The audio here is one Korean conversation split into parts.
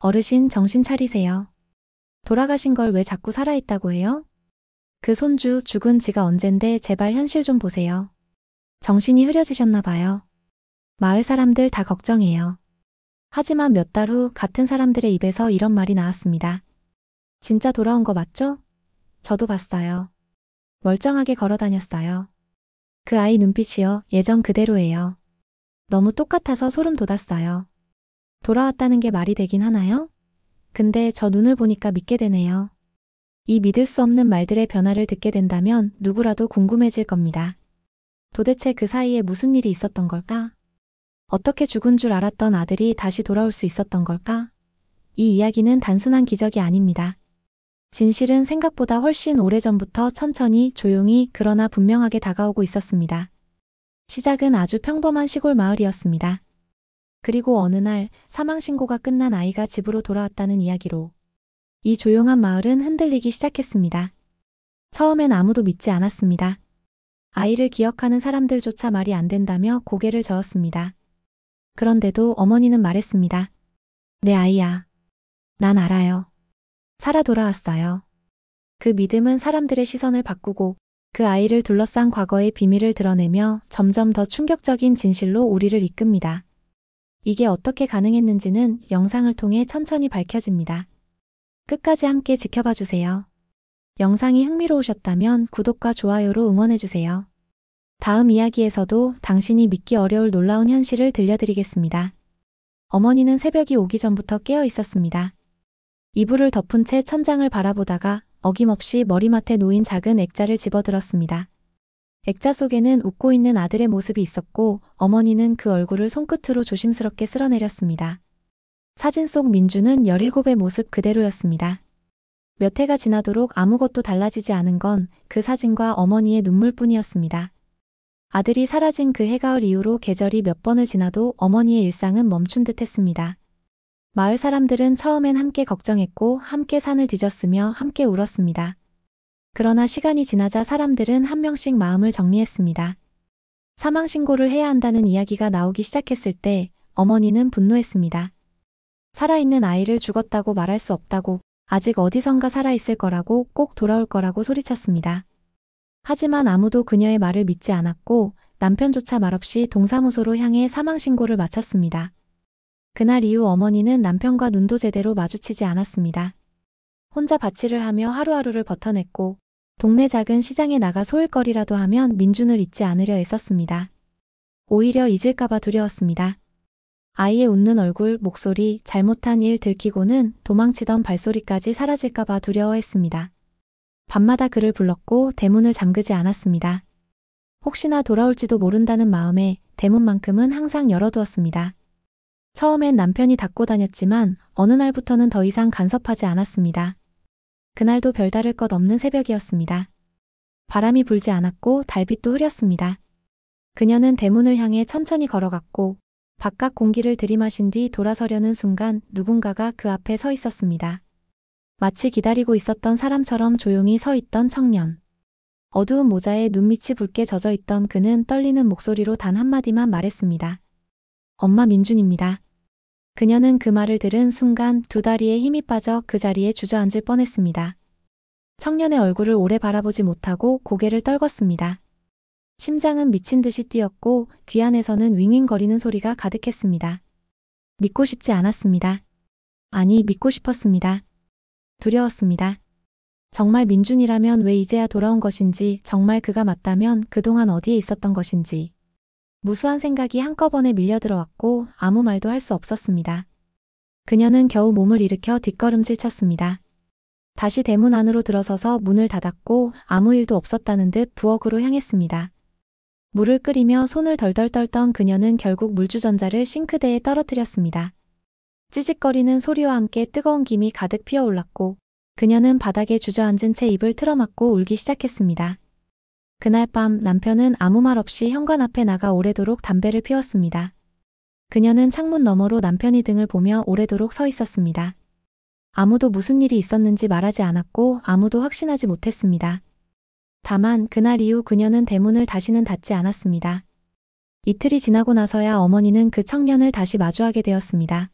어르신 정신 차리세요. 돌아가신 걸 왜 자꾸 살아있다고 해요? 그 손주 죽은 지가 언젠데 제발 현실 좀 보세요. 정신이 흐려지셨나 봐요. 마을 사람들 다 걱정해요. 하지만 몇 달 후 같은 사람들의 입에서 이런 말이 나왔습니다. 진짜 돌아온 거 맞죠? 저도 봤어요. 멀쩡하게 걸어 다녔어요. 그 아이 눈빛이요, 예전 그대로예요. 너무 똑같아서 소름 돋았어요. 돌아왔다는 게 말이 되긴 하나요? 근데 저 눈을 보니까 믿게 되네요. 이 믿을 수 없는 말들의 변화를 듣게 된다면 누구라도 궁금해질 겁니다. 도대체 그 사이에 무슨 일이 있었던 걸까? 어떻게 죽은 줄 알았던 아들이 다시 돌아올 수 있었던 걸까? 이 이야기는 단순한 기적이 아닙니다. 진실은 생각보다 훨씬 오래전부터 천천히 조용히 그러나 분명하게 다가오고 있었습니다. 시작은 아주 평범한 시골 마을이었습니다. 그리고 어느 날 사망신고가 끝난 아이가 집으로 돌아왔다는 이야기로 이 조용한 마을은 흔들리기 시작했습니다. 처음엔 아무도 믿지 않았습니다. 아이를 기억하는 사람들조차 말이 안 된다며 고개를 저었습니다. 그런데도 어머니는 말했습니다. 내 아이야. 난 알아요. 살아 돌아왔어요. 그 믿음은 사람들의 시선을 바꾸고 그 아이를 둘러싼 과거의 비밀을 드러내며 점점 더 충격적인 진실로 우리를 이끕니다. 이게 어떻게 가능했는지는 영상을 통해 천천히 밝혀집니다. 끝까지 함께 지켜봐 주세요. 영상이 흥미로우셨다면 구독과 좋아요로 응원해주세요. 다음 이야기에서도 당신이 믿기 어려울 놀라운 현실을 들려드리겠습니다. 어머니는 새벽이 오기 전부터 깨어 있었습니다. 이불을 덮은 채 천장을 바라보다가 어김없이 머리맡에 놓인 작은 액자를 집어들었습니다. 액자 속에는 웃고 있는 아들의 모습이 있었고 어머니는 그 얼굴을 손끝으로 조심스럽게 쓸어내렸습니다. 사진 속 민주는 17의 모습 그대로였습니다. 몇 해가 지나도록 아무것도 달라지지 않은 건 그 사진과 어머니의 눈물뿐이었습니다. 아들이 사라진 그 해가을 이후로 계절이 몇 번을 지나도 어머니의 일상은 멈춘 듯 했습니다. 마을 사람들은 처음엔 함께 걱정했고 함께 산을 뒤졌으며 함께 울었습니다. 그러나 시간이 지나자 사람들은 한 명씩 마음을 정리했습니다. 사망신고를 해야 한다는 이야기가 나오기 시작했을 때 어머니는 분노했습니다. 살아있는 아이를 죽었다고 말할 수 없다고, 아직 어디선가 살아있을 거라고, 꼭 돌아올 거라고 소리쳤습니다. 하지만 아무도 그녀의 말을 믿지 않았고 남편조차 말없이 동사무소로 향해 사망신고를 마쳤습니다. 그날 이후 어머니는 남편과 눈도 제대로 마주치지 않았습니다. 혼자 밭일을 하며 하루하루를 버텨냈고 동네 작은 시장에 나가 소일거리라도 하면 민준을 잊지 않으려 애썼습니다. 오히려 잊을까봐 두려웠습니다. 아이의 웃는 얼굴, 목소리, 잘못한 일 들키고는 도망치던 발소리까지 사라질까봐 두려워했습니다. 밤마다 그를 불렀고 대문을 잠그지 않았습니다. 혹시나 돌아올지도 모른다는 마음에 대문만큼은 항상 열어두었습니다. 처음엔 남편이 닫고 다녔지만 어느 날부터는 더 이상 간섭하지 않았습니다. 그날도 별다를 것 없는 새벽이었습니다. 바람이 불지 않았고 달빛도 흐렸습니다. 그녀는 대문을 향해 천천히 걸어갔고 바깥 공기를 들이마신 뒤 돌아서려는 순간 누군가가 그 앞에 서 있었습니다. 마치 기다리고 있었던 사람처럼 조용히 서 있던 청년. 어두운 모자에 눈밑이 붉게 젖어 있던 그는 떨리는 목소리로 단 한마디만 말했습니다. 엄마 민준입니다. 그녀는 그 말을 들은 순간 두 다리에 힘이 빠져 그 자리에 주저앉을 뻔했습니다. 청년의 얼굴을 오래 바라보지 못하고 고개를 떨궜습니다. 심장은 미친 듯이 뛰었고 귀 안에서는 윙윙거리는 소리가 가득했습니다. 믿고 싶지 않았습니다. 아니, 믿고 싶었습니다. 두려웠습니다. 정말 민준이라면 왜 이제야 돌아온 것인지, 정말 그가 맞다면 그동안 어디에 있었던 것인지. 무수한 생각이 한꺼번에 밀려들어왔고 아무 말도 할 수 없었습니다. 그녀는 겨우 몸을 일으켜 뒷걸음질 쳤습니다. 다시 대문 안으로 들어서서 문을 닫았고 아무 일도 없었다는 듯 부엌으로 향했습니다. 물을 끓이며 손을 덜덜 떨던 그녀는 결국 물주전자를 싱크대에 떨어뜨렸습니다. 찌직거리는 소리와 함께 뜨거운 김이 가득 피어올랐고 그녀는 바닥에 주저앉은 채 입을 틀어막고 울기 시작했습니다. 그날 밤 남편은 아무 말 없이 현관 앞에 나가 오래도록 담배를 피웠습니다. 그녀는 창문 너머로 남편의 등을 보며 오래도록 서 있었습니다. 아무도 무슨 일이 있었는지 말하지 않았고 아무도 확신하지 못했습니다. 다만 그날 이후 그녀는 대문을 다시는 닫지 않았습니다. 이틀이 지나고 나서야 어머니는 그 청년을 다시 마주하게 되었습니다.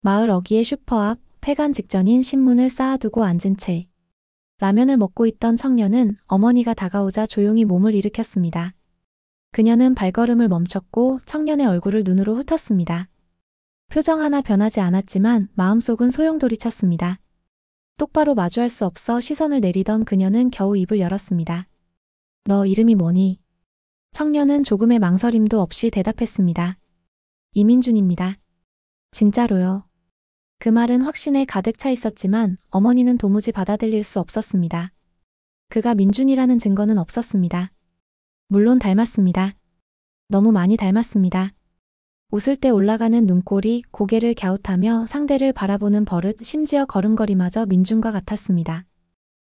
마을 어귀의 슈퍼 앞 폐관 직전인 신문을 쌓아두고 앉은 채 라면을 먹고 있던 청년은 어머니가 다가오자 조용히 몸을 일으켰습니다. 그녀는 발걸음을 멈췄고 청년의 얼굴을 눈으로 훑었습니다. 표정 하나 변하지 않았지만 마음속은 소용돌이쳤습니다. 똑바로 마주할 수 없어 시선을 내리던 그녀는 겨우 입을 열었습니다. 너 이름이 뭐니? 청년은 조금의 망설임도 없이 대답했습니다. 이민준입니다. 진짜로요. 그 말은 확신에 가득 차 있었지만 어머니는 도무지 받아들일 수 없었습니다. 그가 민준이라는 증거는 없었습니다. 물론 닮았습니다. 너무 많이 닮았습니다. 웃을 때 올라가는 눈꼬리, 고개를 갸웃하며 상대를 바라보는 버릇, 심지어 걸음걸이마저 민준과 같았습니다.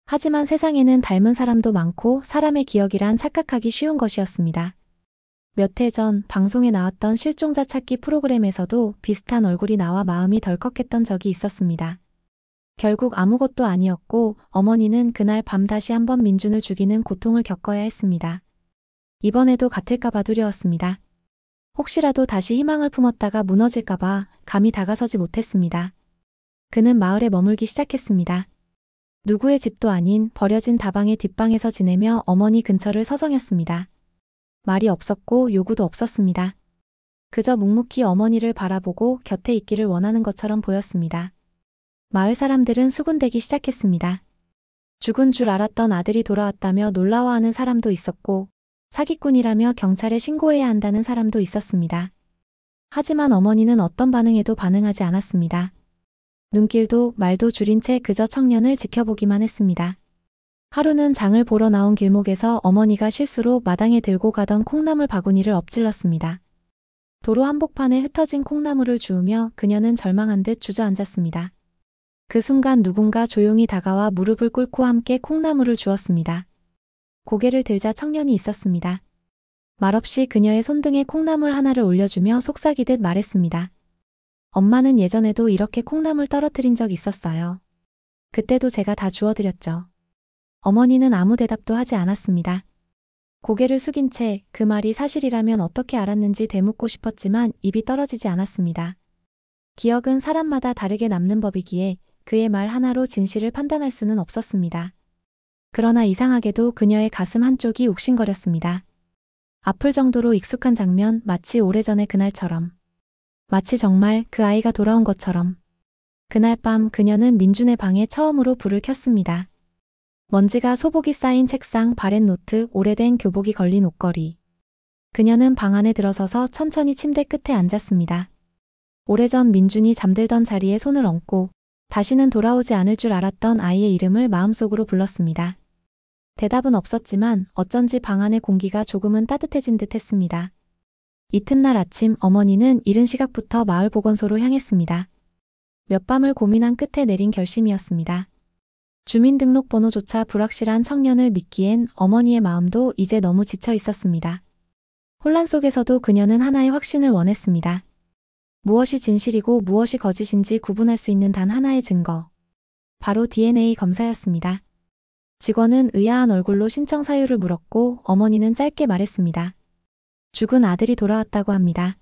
하지만 세상에는 닮은 사람도 많고 사람의 기억이란 착각하기 쉬운 것이었습니다. 몇 해 전 방송에 나왔던 실종자 찾기 프로그램에서도 비슷한 얼굴이 나와 마음이 덜컥했던 적이 있었습니다. 결국 아무것도 아니었고 어머니는 그날 밤 다시 한번 민준을 죽이는 고통을 겪어야 했습니다. 이번에도 같을까봐 두려웠습니다. 혹시라도 다시 희망을 품었다가 무너질까봐 감히 다가서지 못했습니다. 그는 마을에 머물기 시작했습니다. 누구의 집도 아닌 버려진 다방의 뒷방에서 지내며 어머니 근처를 서성였습니다. 말이 없었고 요구도 없었습니다. 그저 묵묵히 어머니를 바라보고 곁에 있기를 원하는 것처럼 보였습니다. 마을 사람들은 수군대기 시작했습니다. 죽은 줄 알았던 아들이 돌아왔다며 놀라워하는 사람도 있었고 사기꾼이라며 경찰에 신고해야 한다는 사람도 있었습니다. 하지만 어머니는 어떤 반응에도 반응하지 않았습니다. 눈길도 말도 줄인 채 그저 청년을 지켜보기만 했습니다. 하루는 장을 보러 나온 길목에서 어머니가 실수로 마당에 들고 가던 콩나물 바구니를 엎질렀습니다. 도로 한복판에 흩어진 콩나물을 주우며 그녀는 절망한 듯 주저앉았습니다. 그 순간 누군가 조용히 다가와 무릎을 꿇고 함께 콩나물을 주었습니다. 고개를 들자 청년이 있었습니다. 말없이 그녀의 손등에 콩나물 하나를 올려주며 속삭이듯 말했습니다. 엄마는 예전에도 이렇게 콩나물 떨어뜨린 적 있었어요. 그때도 제가 다 주워드렸죠. 어머니는 아무 대답도 하지 않았습니다. 고개를 숙인 채 그 말이 사실이라면 어떻게 알았는지 되묻고 싶었지만 입이 떨어지지 않았습니다. 기억은 사람마다 다르게 남는 법이기에 그의 말 하나로 진실을 판단할 수는 없었습니다. 그러나 이상하게도 그녀의 가슴 한쪽이 욱신거렸습니다. 아플 정도로 익숙한 장면, 마치 오래전의 그날처럼. 마치 정말 그 아이가 돌아온 것처럼. 그날 밤 그녀는 민준의 방에 처음으로 불을 켰습니다. 먼지가 소복이 쌓인 책상, 바렛 노트, 오래된 교복이 걸린 옷걸이. 그녀는 방 안에 들어서서 천천히 침대 끝에 앉았습니다. 오래전 민준이 잠들던 자리에 손을 얹고 다시는 돌아오지 않을 줄 알았던 아이의 이름을 마음속으로 불렀습니다. 대답은 없었지만 어쩐지 방 안의 공기가 조금은 따뜻해진 듯 했습니다. 이튿날 아침 어머니는 이른 시각부터 마을 보건소로 향했습니다. 몇 밤을 고민한 끝에 내린 결심이었습니다. 주민등록번호조차 불확실한 청년을 믿기엔 어머니의 마음도 이제 너무 지쳐 있었습니다. 혼란 속에서도 그녀는 하나의 확신을 원했습니다. 무엇이 진실이고 무엇이 거짓인지 구분할 수 있는 단 하나의 증거. 바로 DNA 검사였습니다. 직원은 의아한 얼굴로 신청 사유를 물었고 어머니는 짧게 말했습니다. 죽은 아들이 돌아왔다고 합니다.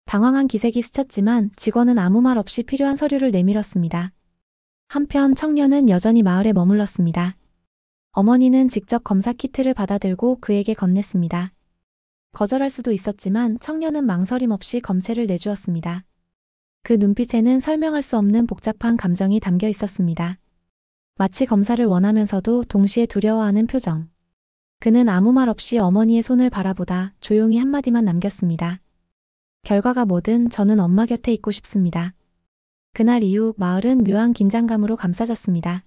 당황한 기색이 스쳤지만 직원은 아무 말 없이 필요한 서류를 내밀었습니다. 한편 청년은 여전히 마을에 머물렀습니다. 어머니는 직접 검사 키트를 받아들고 그에게 건넸습니다. 거절할 수도 있었지만 청년은 망설임 없이 검체를 내주었습니다. 그 눈빛에는 설명할 수 없는 복잡한 감정이 담겨 있었습니다. 마치 검사를 원하면서도 동시에 두려워하는 표정. 그는 아무 말 없이 어머니의 손을 바라보다 조용히 한마디만 남겼습니다. 결과가 뭐든 저는 엄마 곁에 있고 싶습니다. 그날 이후 마을은 묘한 긴장감으로 감싸졌습니다.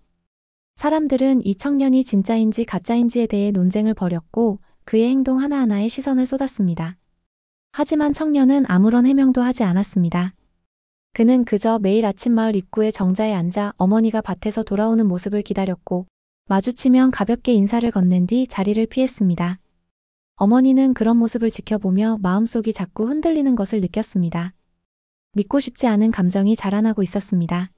사람들은 이 청년이 진짜인지 가짜인지에 대해 논쟁을 벌였고 그의 행동 하나하나에 시선을 쏟았습니다. 하지만 청년은 아무런 해명도 하지 않았습니다. 그는 그저 매일 아침 마을 입구의 정자에 앉아 어머니가 밭에서 돌아오는 모습을 기다렸고 마주치면 가볍게 인사를 건넨 뒤 자리를 피했습니다. 어머니는 그런 모습을 지켜보며 마음속이 자꾸 흔들리는 것을 느꼈습니다. 믿고 싶지 않은 감정이 자라나고 있었습니다.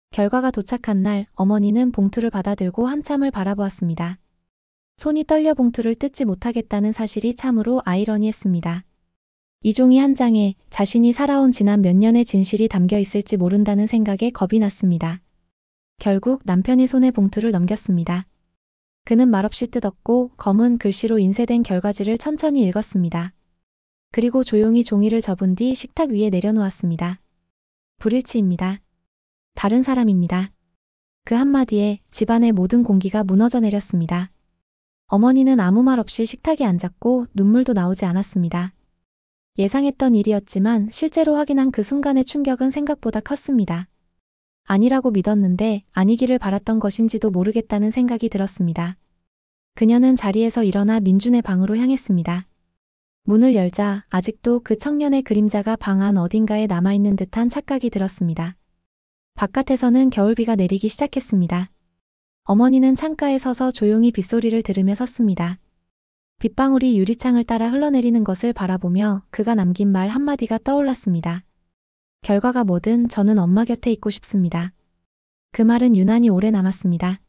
결과가 도착한 날 어머니는 봉투를 받아들고 한참을 바라보았습니다. 손이 떨려 봉투를 뜯지 못하겠다는 사실이 참으로 아이러니했습니다. 이 종이 한 장에 자신이 살아온 지난 몇 년의 진실이 담겨 있을지 모른다는 생각에 겁이 났습니다. 결국 남편의 손에 봉투를 넘겼습니다. 그는 말없이 뜯었고 검은 글씨로 인쇄된 결과지를 천천히 읽었습니다. 그리고 조용히 종이를 접은 뒤 식탁 위에 내려놓았습니다. 불일치입니다. 다른 사람입니다. 그 한마디에 집안의 모든 공기가 무너져 내렸습니다. 어머니는 아무 말 없이 식탁에 앉았고 눈물도 나오지 않았습니다. 예상했던 일이었지만 실제로 확인한 그 순간의 충격은 생각보다 컸습니다. 아니라고 믿었는데 아니기를 바랐던 것인지도 모르겠다는 생각이 들었습니다. 그녀는 자리에서 일어나 민준의 방으로 향했습니다. 문을 열자 아직도 그 청년의 그림자가 방 안 어딘가에 남아있는 듯한 착각이 들었습니다. 바깥에서는 겨울비가 내리기 시작했습니다. 어머니는 창가에 서서 조용히 빗소리를 들으며 섰습니다. 빗방울이 유리창을 따라 흘러내리는 것을 바라보며 그가 남긴 말 한마디가 떠올랐습니다. 결과가 뭐든 저는 엄마 곁에 있고 싶습니다. 그 말은 유난히 오래 남았습니다.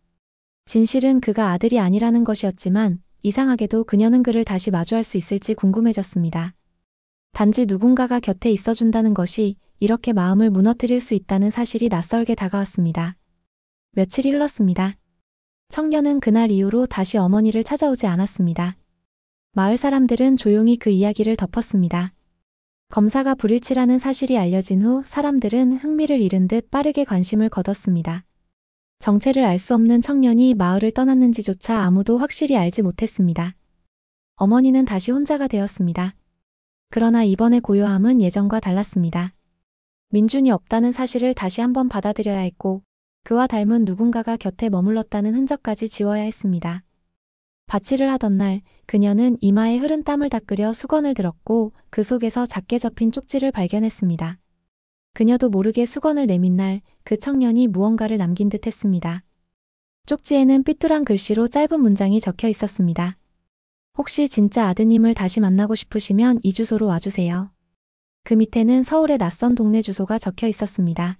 진실은 그가 아들이 아니라는 것이었지만 이상하게도 그녀는 그를 다시 마주할 수 있을지 궁금해졌습니다. 단지 누군가가 곁에 있어준다는 것이 이렇게 마음을 무너뜨릴 수 있다는 사실이 낯설게 다가왔습니다. 며칠이 흘렀습니다. 청년은 그날 이후로 다시 어머니를 찾아오지 않았습니다. 마을 사람들은 조용히 그 이야기를 덮었습니다. 검사가 불일치라는 사실이 알려진 후 사람들은 흥미를 잃은 듯 빠르게 관심을 거뒀습니다. 정체를 알 수 없는 청년이 마을을 떠났는지조차 아무도 확실히 알지 못했습니다. 어머니는 다시 혼자가 되었습니다. 그러나 이번의 고요함은 예전과 달랐습니다. 민준이 없다는 사실을 다시 한번 받아들여야 했고 그와 닮은 누군가가 곁에 머물렀다는 흔적까지 지워야 했습니다. 바치를 하던 날 그녀는 이마에 흐른 땀을 닦으려 수건을 들었고 그 속에서 작게 접힌 쪽지를 발견했습니다. 그녀도 모르게 수건을 내민 날 그 청년이 무언가를 남긴 듯 했습니다. 쪽지에는 삐뚤한 글씨로 짧은 문장이 적혀 있었습니다. 혹시 진짜 아드님을 다시 만나고 싶으시면 이 주소로 와주세요. 그 밑에는 서울의 낯선 동네 주소가 적혀 있었습니다.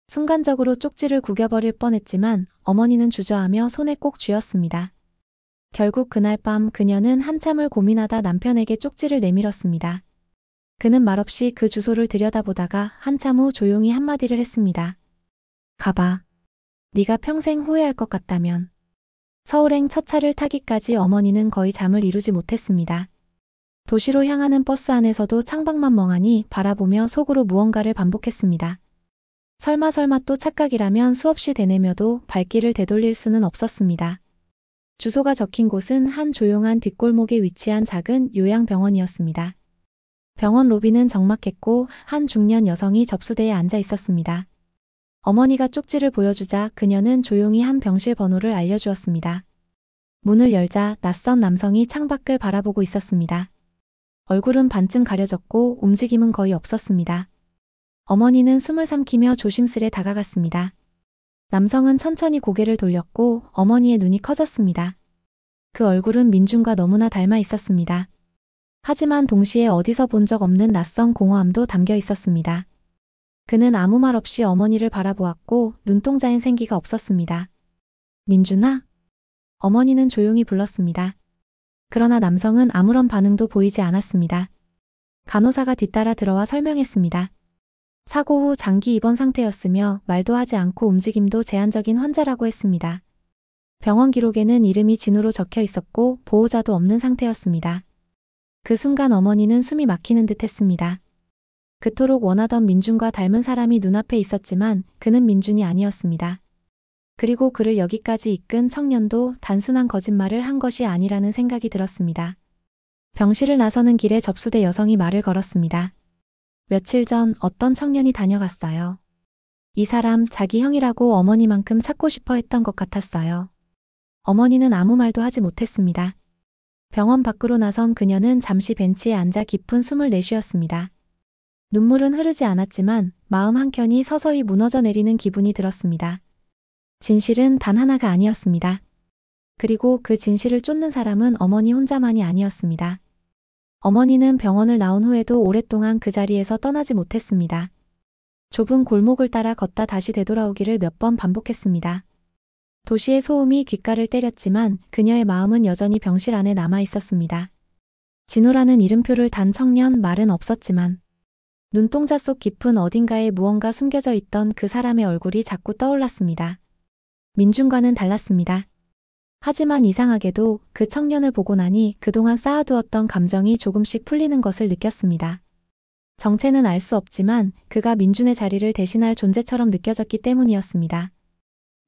순간적으로 쪽지를 구겨버릴 뻔했지만 어머니는 주저하며 손에 꼭 쥐었습니다. 결국 그날 밤 그녀는 한참을 고민하다 남편에게 쪽지를 내밀었습니다. 그는 말없이 그 주소를 들여다보다가 한참 후 조용히 한마디를 했습니다. 가봐. 네가 평생 후회할 것 같다면. 서울행 첫 차를 타기까지 어머니는 거의 잠을 이루지 못했습니다. 도시로 향하는 버스 안에서도 창밖만 멍하니 바라보며 속으로 무언가를 반복했습니다. 설마 또 착각이라면 수없이 되뇌며도 발길을 되돌릴 수는 없었습니다. 주소가 적힌 곳은 한 조용한 뒷골목에 위치한 작은 요양병원이었습니다. 병원 로비는 적막했고 한 중년 여성이 접수대에 앉아 있었습니다. 어머니가 쪽지를 보여주자 그녀는 조용히 한 병실 번호를 알려주었습니다. 문을 열자 낯선 남성이 창밖을 바라보고 있었습니다. 얼굴은 반쯤 가려졌고 움직임은 거의 없었습니다. 어머니는 숨을 삼키며 조심스레 다가갔습니다. 남성은 천천히 고개를 돌렸고 어머니의 눈이 커졌습니다. 그 얼굴은 민준과 너무나 닮아 있었습니다. 하지만 동시에 어디서 본 적 없는 낯선 공허함도 담겨 있었습니다. 그는 아무 말 없이 어머니를 바라보았고 눈동자엔 생기가 없었습니다. 민준아? 어머니는 조용히 불렀습니다. 그러나 남성은 아무런 반응도 보이지 않았습니다. 간호사가 뒤따라 들어와 설명했습니다. 사고 후 장기 입원 상태였으며 말도 하지 않고 움직임도 제한적인 환자라고 했습니다. 병원 기록에는 이름이 진우로 적혀 있었고 보호자도 없는 상태였습니다. 그 순간 어머니는 숨이 막히는 듯 했습니다. 그토록 원하던 민준과 닮은 사람이 눈앞에 있었지만 그는 민준이 아니었습니다. 그리고 그를 여기까지 이끈 청년도 단순한 거짓말을 한 것이 아니라는 생각이 들었습니다. 병실을 나서는 길에 접수대 여성이 말을 걸었습니다. 며칠 전 어떤 청년이 다녀갔어요. 이 사람 자기 형이라고 어머니만큼 찾고 싶어 했던 것 같았어요. 어머니는 아무 말도 하지 못했습니다. 병원 밖으로 나선 그녀는 잠시 벤치에 앉아 깊은 숨을 내쉬었습니다. 눈물은 흐르지 않았지만 마음 한켠이 서서히 무너져 내리는 기분이 들었습니다. 진실은 단 하나가 아니었습니다. 그리고 그 진실을 쫓는 사람은 어머니 혼자만이 아니었습니다. 어머니는 병원을 나온 후에도 오랫동안 그 자리에서 떠나지 못했습니다. 좁은 골목을 따라 걷다 다시 되돌아오기를 몇 번 반복했습니다. 도시의 소음이 귓가를 때렸지만 그녀의 마음은 여전히 병실 안에 남아 있었습니다. 진우라는 이름표를 단 청년 말은 없었지만 눈동자 속 깊은 어딘가에 무언가 숨겨져 있던 그 사람의 얼굴이 자꾸 떠올랐습니다. 민준과는 달랐습니다. 하지만 이상하게도 그 청년을 보고 나니 그동안 쌓아두었던 감정이 조금씩 풀리는 것을 느꼈습니다. 정체는 알 수 없지만 그가 민준의 자리를 대신할 존재처럼 느껴졌기 때문이었습니다.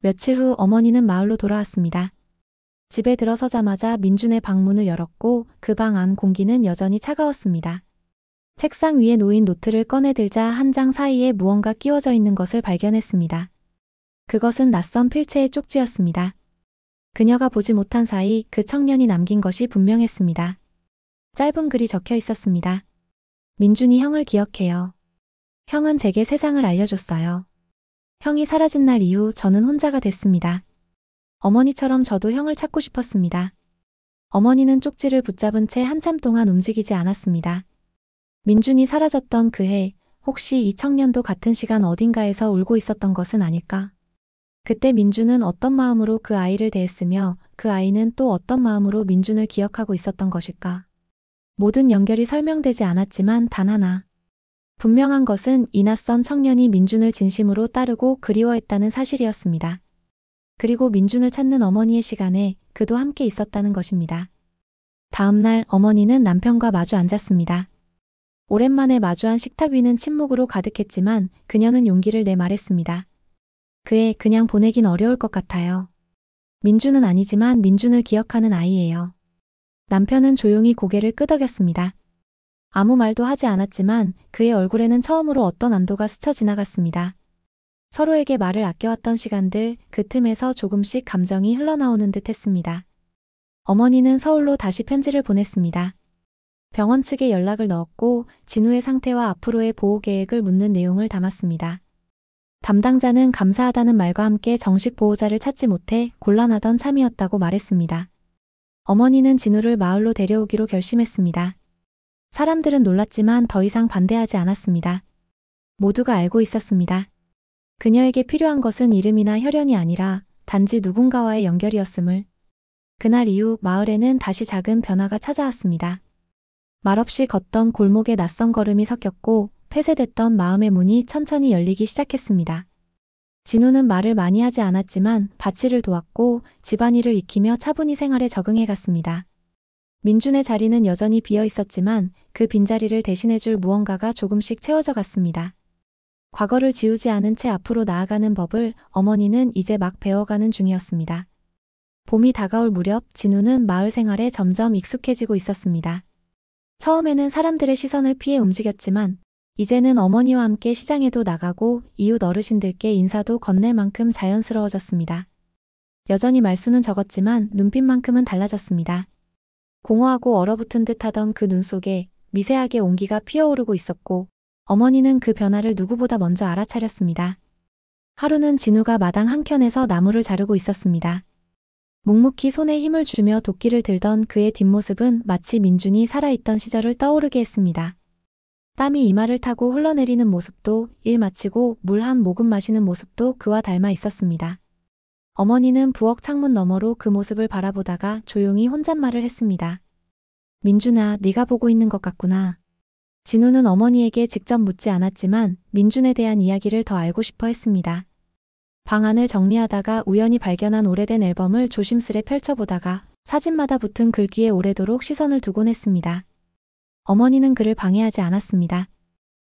며칠 후 어머니는 마을로 돌아왔습니다. 집에 들어서자마자 민준의 방문을 열었고 그 방 안 공기는 여전히 차가웠습니다. 책상 위에 놓인 노트를 꺼내들자 한 장 사이에 무언가 끼워져 있는 것을 발견했습니다. 그것은 낯선 필체의 쪽지였습니다. 그녀가 보지 못한 사이 그 청년이 남긴 것이 분명했습니다. 짧은 글이 적혀 있었습니다. 민준이 형을 기억해요. 형은 제게 세상을 알려줬어요. 형이 사라진 날 이후 저는 혼자가 됐습니다. 어머니처럼 저도 형을 찾고 싶었습니다. 어머니는 쪽지를 붙잡은 채 한참 동안 움직이지 않았습니다. 민준이 사라졌던 그 해, 혹시 이 청년도 같은 시간 어딘가에서 울고 있었던 것은 아닐까? 그때 민준은 어떤 마음으로 그 아이를 대했으며 그 아이는 또 어떤 마음으로 민준을 기억하고 있었던 것일까? 모든 연결이 설명되지 않았지만 단 하나. 분명한 것은 이 낯선 청년이 민준을 진심으로 따르고 그리워했다는 사실이었습니다. 그리고 민준을 찾는 어머니의 시간에 그도 함께 있었다는 것입니다. 다음 날 어머니는 남편과 마주 앉았습니다. 오랜만에 마주한 식탁 위는 침묵으로 가득했지만 그녀는 용기를 내 말했습니다. 그 애 그냥 보내긴 어려울 것 같아요. 민준은 아니지만 민준을 기억하는 아이예요. 남편은 조용히 고개를 끄덕였습니다. 아무 말도 하지 않았지만 그의 얼굴에는 처음으로 어떤 안도가 스쳐 지나갔습니다. 서로에게 말을 아껴왔던 시간들, 그 틈에서 조금씩 감정이 흘러나오는 듯 했습니다. 어머니는 서울로 다시 편지를 보냈습니다. 병원 측에 연락을 넣었고 진우의 상태와 앞으로의 보호 계획을 묻는 내용을 담았습니다. 담당자는 감사하다는 말과 함께 정식 보호자를 찾지 못해 곤란하던 참이었다고 말했습니다. 어머니는 진우를 마을로 데려오기로 결심했습니다. 사람들은 놀랐지만 더 이상 반대하지 않았습니다. 모두가 알고 있었습니다. 그녀에게 필요한 것은 이름이나 혈연이 아니라 단지 누군가와의 연결이었음을. 그날 이후 마을에는 다시 작은 변화가 찾아왔습니다. 말없이 걷던 골목에 낯선 걸음이 섞였고 폐쇄됐던 마음의 문이 천천히 열리기 시작했습니다. 진우는 말을 많이 하지 않았지만 밭일을 도왔고 집안일을 익히며 차분히 생활에 적응해 갔습니다. 민준의 자리는 여전히 비어 있었지만 그 빈자리를 대신해줄 무언가가 조금씩 채워져 갔습니다. 과거를 지우지 않은 채 앞으로 나아가는 법을 어머니는 이제 막 배워가는 중이었습니다. 봄이 다가올 무렵 진우는 마을 생활에 점점 익숙해지고 있었습니다. 처음에는 사람들의 시선을 피해 움직였지만 이제는 어머니와 함께 시장에도 나가고 이웃 어르신들께 인사도 건넬 만큼 자연스러워졌습니다. 여전히 말수는 적었지만 눈빛만큼은 달라졌습니다. 공허하고 얼어붙은 듯 하던 그 눈 속에 미세하게 온기가 피어오르고 있었고 어머니는 그 변화를 누구보다 먼저 알아차렸습니다. 하루는 진우가 마당 한켠에서 나무를 자르고 있었습니다. 묵묵히 손에 힘을 주며 도끼를 들던 그의 뒷모습은 마치 민준이 살아있던 시절을 떠오르게 했습니다. 땀이 이마를 타고 흘러내리는 모습도 일 마치고 물 한 모금 마시는 모습도 그와 닮아 있었습니다. 어머니는 부엌 창문 너머로 그 모습을 바라보다가 조용히 혼잣말을 했습니다. 민준아, 네가 보고 있는 것 같구나. 진우는 어머니에게 직접 묻지 않았지만 민준에 대한 이야기를 더 알고 싶어 했습니다. 방 안을 정리하다가 우연히 발견한 오래된 앨범을 조심스레 펼쳐보다가 사진마다 붙은 글귀에 오래도록 시선을 두곤 했습니다. 어머니는 그를 방해하지 않았습니다.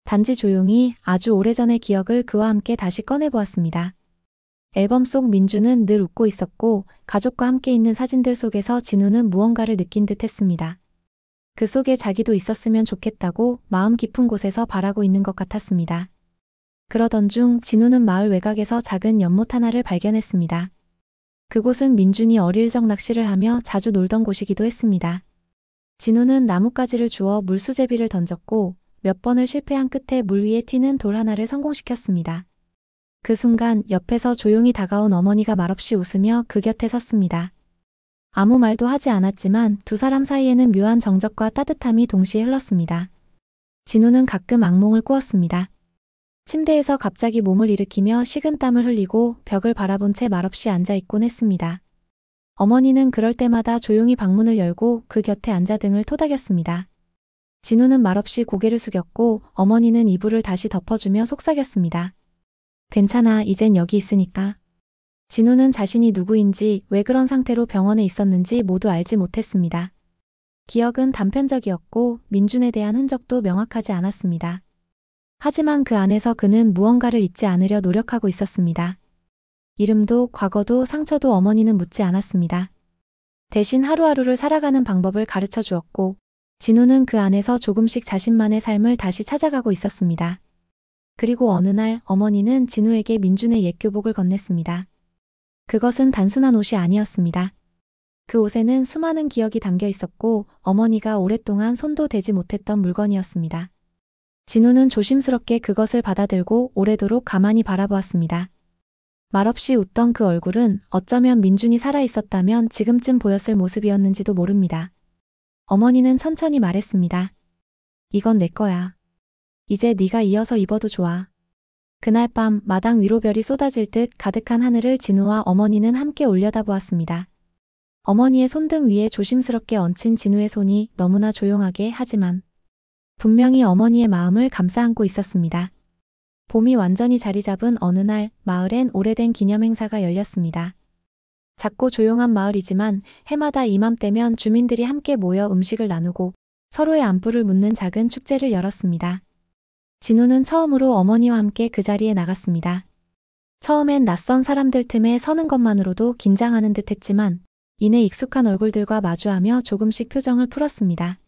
단지 조용히 아주 오래전의 기억을 그와 함께 다시 꺼내보았습니다. 앨범 속 민주는 늘 웃고 있었고 가족과 함께 있는 사진들 속에서 진우는 무언가를 느낀 듯 했습니다. 그 속에 자기도 있었으면 좋겠다고 마음 깊은 곳에서 바라고 있는 것 같았습니다. 그러던 중 진우는 마을 외곽에서 작은 연못 하나를 발견했습니다. 그곳은 민준이 어릴 적 낚시를 하며 자주 놀던 곳이기도 했습니다. 진우는 나뭇가지를 주워 물수제비를 던졌고 몇 번을 실패한 끝에 물 위에 튀는 돌 하나를 성공시켰습니다. 그 순간 옆에서 조용히 다가온 어머니가 말없이 웃으며 그 곁에 섰습니다. 아무 말도 하지 않았지만 두 사람 사이에는 묘한 정적과 따뜻함이 동시에 흘렀습니다. 진우는 가끔 악몽을 꾸었습니다. 침대에서 갑자기 몸을 일으키며 식은땀을 흘리고 벽을 바라본 채 말없이 앉아있곤 했습니다. 어머니는 그럴 때마다 조용히 방문을 열고 그 곁에 앉아 등을 토닥였습니다. 진우는 말없이 고개를 숙였고 어머니는 이불을 다시 덮어주며 속삭였습니다. 괜찮아, 이젠 여기 있으니까. 진우는 자신이 누구인지 왜 그런 상태로 병원에 있었는지 모두 알지 못했습니다. 기억은 단편적이었고 민준에 대한 흔적도 명확하지 않았습니다. 하지만 그 안에서 그는 무언가를 잊지 않으려 노력하고 있었습니다. 이름도 과거도 상처도 어머니는 묻지 않았습니다. 대신 하루하루를 살아가는 방법을 가르쳐 주었고 진우는 그 안에서 조금씩 자신만의 삶을 다시 찾아가고 있었습니다. 그리고 어느 날 어머니는 진우에게 민준의 옛 교복을 건넸습니다. 그것은 단순한 옷이 아니었습니다. 그 옷에는 수많은 기억이 담겨 있었고 어머니가 오랫동안 손도 대지 못했던 물건이었습니다. 진우는 조심스럽게 그것을 받아들고 오래도록 가만히 바라보았습니다. 말없이 웃던 그 얼굴은 어쩌면 민준이 살아있었다면 지금쯤 보였을 모습이었는지도 모릅니다. 어머니는 천천히 말했습니다. 이건 내 거야. 이제 네가 이어서 입어도 좋아. 그날 밤 마당 위로 별이 쏟아질 듯 가득한 하늘을 진우와 어머니는 함께 올려다보았습니다. 어머니의 손등 위에 조심스럽게 얹힌 진우의 손이 너무나 조용하게 하지만 분명히 어머니의 마음을 감싸 안고 있었습니다. 봄이 완전히 자리 잡은 어느 날 마을엔 오래된 기념행사가 열렸습니다. 작고 조용한 마을이지만 해마다 이맘때면 주민들이 함께 모여 음식을 나누고 서로의 안부를 묻는 작은 축제를 열었습니다. 진우는 처음으로 어머니와 함께 그 자리에 나갔습니다. 처음엔 낯선 사람들 틈에 서는 것만으로도 긴장하는 듯 했지만 이내 익숙한 얼굴들과 마주하며 조금씩 표정을 풀었습니다.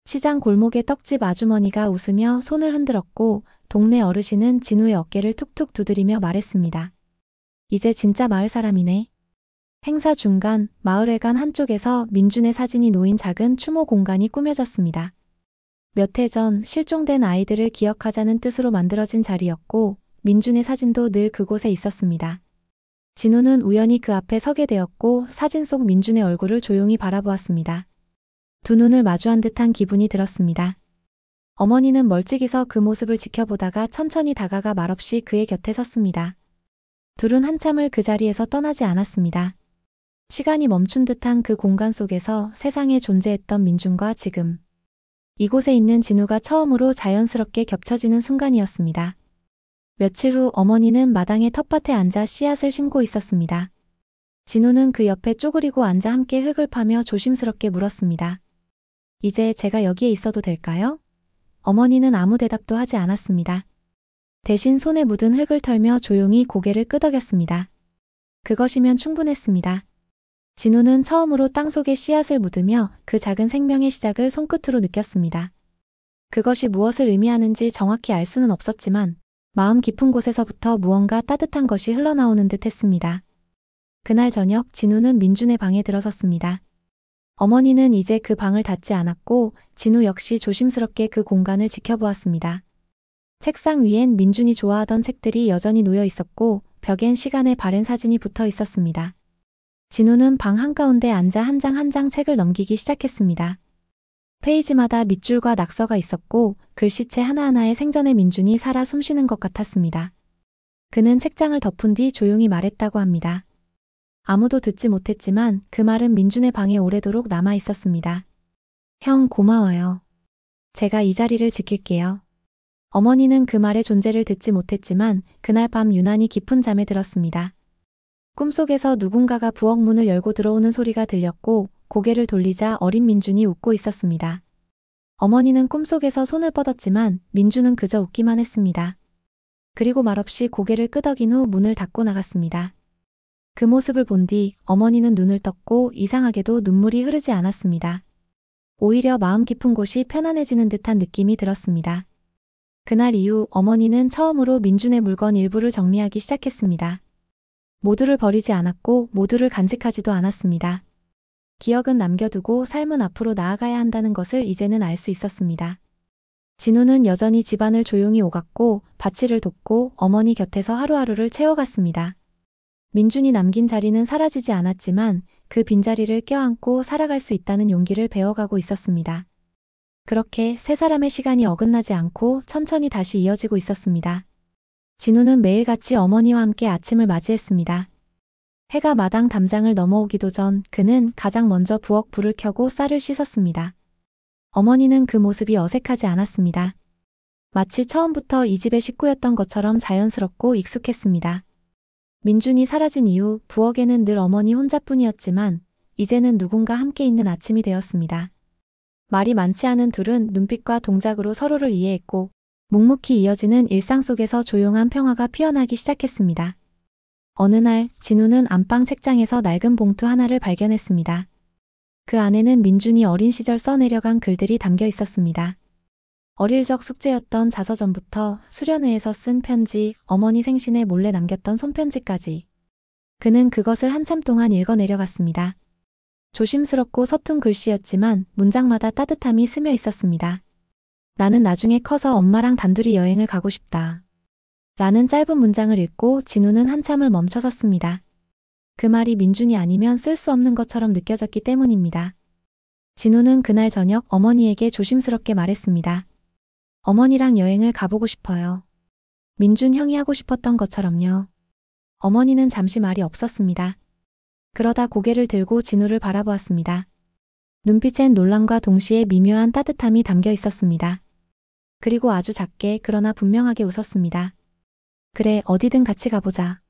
시장 골목의 떡집 아주머니가 웃으며 손을 흔들었고 동네 어르신은 진우의 어깨를 툭툭 두드리며 말했습니다. 이제 진짜 마을 사람이네. 행사 중간 마을회관 한쪽에서 민준의 사진이 놓인 작은 추모 공간이 꾸며졌습니다. 몇 해 전 실종된 아이들을 기억하자는 뜻으로 만들어진 자리였고 민준의 사진도 늘 그곳에 있었습니다. 진우는 우연히 그 앞에 서게 되었고 사진 속 민준의 얼굴을 조용히 바라보았습니다. 두 눈을 마주한 듯한 기분이 들었습니다. 어머니는 멀찍이 서 그 모습을 지켜보다가 천천히 다가가 말없이 그의 곁에 섰습니다. 둘은 한참을 그 자리에서 떠나지 않았습니다. 시간이 멈춘 듯한 그 공간 속에서 세상에 존재했던 민준과 지금 이곳에 있는 진우가 처음으로 자연스럽게 겹쳐지는 순간이었습니다. 며칠 후 어머니는 마당의 텃밭에 앉아 씨앗을 심고 있었습니다. 진우는 그 옆에 쪼그리고 앉아 함께 흙을 파며 조심스럽게 물었습니다. 이제 제가 여기에 있어도 될까요? 어머니는 아무 대답도 하지 않았습니다. 대신 손에 묻은 흙을 털며 조용히 고개를 끄덕였습니다. 그것이면 충분했습니다. 진우는 처음으로 땅속에 씨앗을 묻으며 그 작은 생명의 시작을 손끝으로 느꼈습니다. 그것이 무엇을 의미하는지 정확히 알 수는 없었지만 마음 깊은 곳에서부터 무언가 따뜻한 것이 흘러나오는 듯 했습니다. 그날 저녁 진우는 민준의 방에 들어섰습니다. 어머니는 이제 그 방을 닫지 않았고 진우 역시 조심스럽게 그 공간을 지켜보았습니다. 책상 위엔 민준이 좋아하던 책들이 여전히 놓여 있었고 벽엔 시간의 바랜 사진이 붙어 있었습니다. 진우는 방 한가운데 앉아 한 장 한 장 책을 넘기기 시작했습니다. 페이지마다 밑줄과 낙서가 있었고 글씨체 하나하나에 생전의 민준이 살아 숨쉬는 것 같았습니다. 그는 책장을 덮은 뒤 조용히 말했다고 합니다. 아무도 듣지 못했지만 그 말은 민준의 방에 오래도록 남아 있었습니다. 형, 고마워요. 제가 이 자리를 지킬게요. 어머니는 그 말의 존재를 듣지 못했지만 그날 밤 유난히 깊은 잠에 들었습니다. 꿈속에서 누군가가 부엌 문을 열고 들어오는 소리가 들렸고 고개를 돌리자 어린 민준이 웃고 있었습니다. 어머니는 꿈속에서 손을 뻗었지만 민준은 그저 웃기만 했습니다. 그리고 말없이 고개를 끄덕인 후 문을 닫고 나갔습니다. 그 모습을 본 뒤 어머니는 눈을 떴고 이상하게도 눈물이 흐르지 않았습니다. 오히려 마음 깊은 곳이 편안해지는 듯한 느낌이 들었습니다. 그날 이후 어머니는 처음으로 민준의 물건 일부를 정리하기 시작했습니다. 모두를 버리지 않았고 모두를 간직하지도 않았습니다. 기억은 남겨두고 삶은 앞으로 나아가야 한다는 것을 이제는 알 수 있었습니다. 진우는 여전히 집안을 조용히 오갔고 밭일을 돕고 어머니 곁에서 하루하루를 채워갔습니다. 민준이 남긴 자리는 사라지지 않았지만 그 빈자리를 껴안고 살아갈 수 있다는 용기를 배워가고 있었습니다. 그렇게 세 사람의 시간이 어긋나지 않고 천천히 다시 이어지고 있었습니다. 진우는 매일같이 어머니와 함께 아침을 맞이했습니다. 해가 마당 담장을 넘어오기도 전 그는 가장 먼저 부엌 불을 켜고 쌀을 씻었습니다. 어머니는 그 모습이 어색하지 않았습니다. 마치 처음부터 이 집의 식구였던 것처럼 자연스럽고 익숙했습니다. 민준이 사라진 이후 부엌에는 늘 어머니 혼자뿐이었지만 이제는 누군가 함께 있는 아침이 되었습니다. 말이 많지 않은 둘은 눈빛과 동작으로 서로를 이해했고 묵묵히 이어지는 일상 속에서 조용한 평화가 피어나기 시작했습니다. 어느 날 진우는 안방 책장에서 낡은 봉투 하나를 발견했습니다. 그 안에는 민준이 어린 시절 써내려간 글들이 담겨 있었습니다. 어릴 적 숙제였던 자서전부터 수련회에서 쓴 편지, 어머니 생신에 몰래 남겼던 손편지까지. 그는 그것을 한참 동안 읽어내려갔습니다. 조심스럽고 서툰 글씨였지만 문장마다 따뜻함이 스며 있었습니다. 나는 나중에 커서 엄마랑 단둘이 여행을 가고 싶다. 라는 짧은 문장을 읽고 진우는 한참을 멈춰섰습니다. 그 말이 민준이 아니면 쓸 수 없는 것처럼 느껴졌기 때문입니다. 진우는 그날 저녁 어머니에게 조심스럽게 말했습니다. 어머니랑 여행을 가보고 싶어요. 민준 형이 하고 싶었던 것처럼요. 어머니는 잠시 말이 없었습니다. 그러다 고개를 들고 진우를 바라보았습니다. 눈빛엔 놀람과 동시에 미묘한 따뜻함이 담겨 있었습니다. 그리고 아주 작게 그러나 분명하게 웃었습니다. 그래, 어디든 같이 가보자.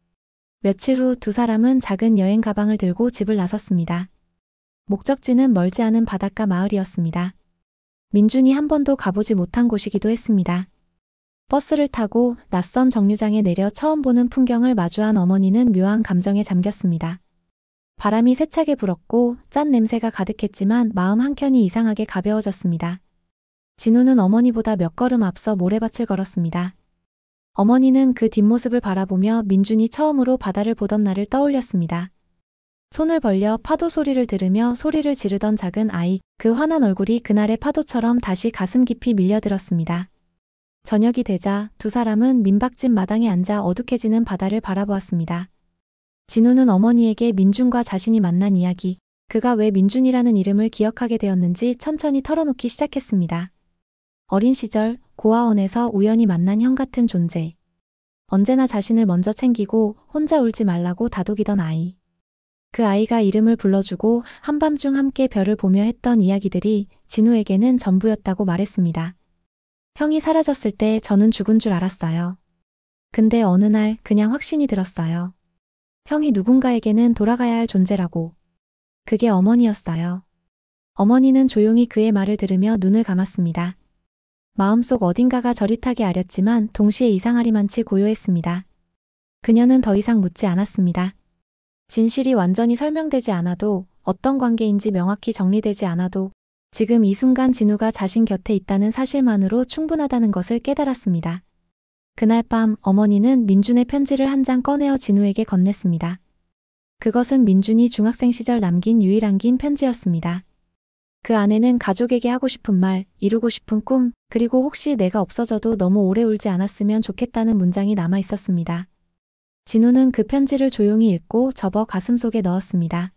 며칠 후 두 사람은 작은 여행 가방을 들고 집을 나섰습니다. 목적지는 멀지 않은 바닷가 마을이었습니다. 민준이 한 번도 가보지 못한 곳이기도 했습니다. 버스를 타고 낯선 정류장에 내려 처음 보는 풍경을 마주한 어머니는 묘한 감정에 잠겼습니다. 바람이 세차게 불었고 짠 냄새가 가득했지만 마음 한켠이 이상하게 가벼워졌습니다. 진우는 어머니보다 몇 걸음 앞서 모래밭을 걸었습니다. 어머니는 그 뒷모습을 바라보며 민준이 처음으로 바다를 보던 날을 떠올렸습니다. 손을 벌려 파도 소리를 들으며 소리를 지르던 작은 아이, 그 환한 얼굴이 그날의 파도처럼 다시 가슴 깊이 밀려들었습니다. 저녁이 되자 두 사람은 민박집 마당에 앉아 어둑해지는 바다를 바라보았습니다. 진우는 어머니에게 민준과 자신이 만난 이야기, 그가 왜 민준이라는 이름을 기억하게 되었는지 천천히 털어놓기 시작했습니다. 어린 시절 고아원에서 우연히 만난 형 같은 존재. 언제나 자신을 먼저 챙기고 혼자 울지 말라고 다독이던 아이. 그 아이가 이름을 불러주고 한밤중 함께 별을 보며 했던 이야기들이 진우에게는 전부였다고 말했습니다. 형이 사라졌을 때 저는 죽은 줄 알았어요. 근데 어느 날 그냥 확신이 들었어요. 형이 누군가에게는 돌아가야 할 존재라고. 그게 어머니였어요. 어머니는 조용히 그의 말을 들으며 눈을 감았습니다. 마음속 어딘가가 저릿하게 아렸지만 동시에 이상하리만치 고요했습니다. 그녀는 더 이상 묻지 않았습니다. 진실이 완전히 설명되지 않아도, 어떤 관계인지 명확히 정리되지 않아도 지금 이 순간 진우가 자신 곁에 있다는 사실만으로 충분하다는 것을 깨달았습니다. 그날 밤 어머니는 민준의 편지를 한 장 꺼내어 진우에게 건넸습니다. 그것은 민준이 중학생 시절 남긴 유일한 긴 편지였습니다. 그 안에는 가족에게 하고 싶은 말, 이루고 싶은 꿈, 그리고 혹시 내가 없어져도 너무 오래 울지 않았으면 좋겠다는 문장이 남아 있었습니다. 진우는 그 편지를 조용히 읽고 접어 가슴속에 넣었습니다.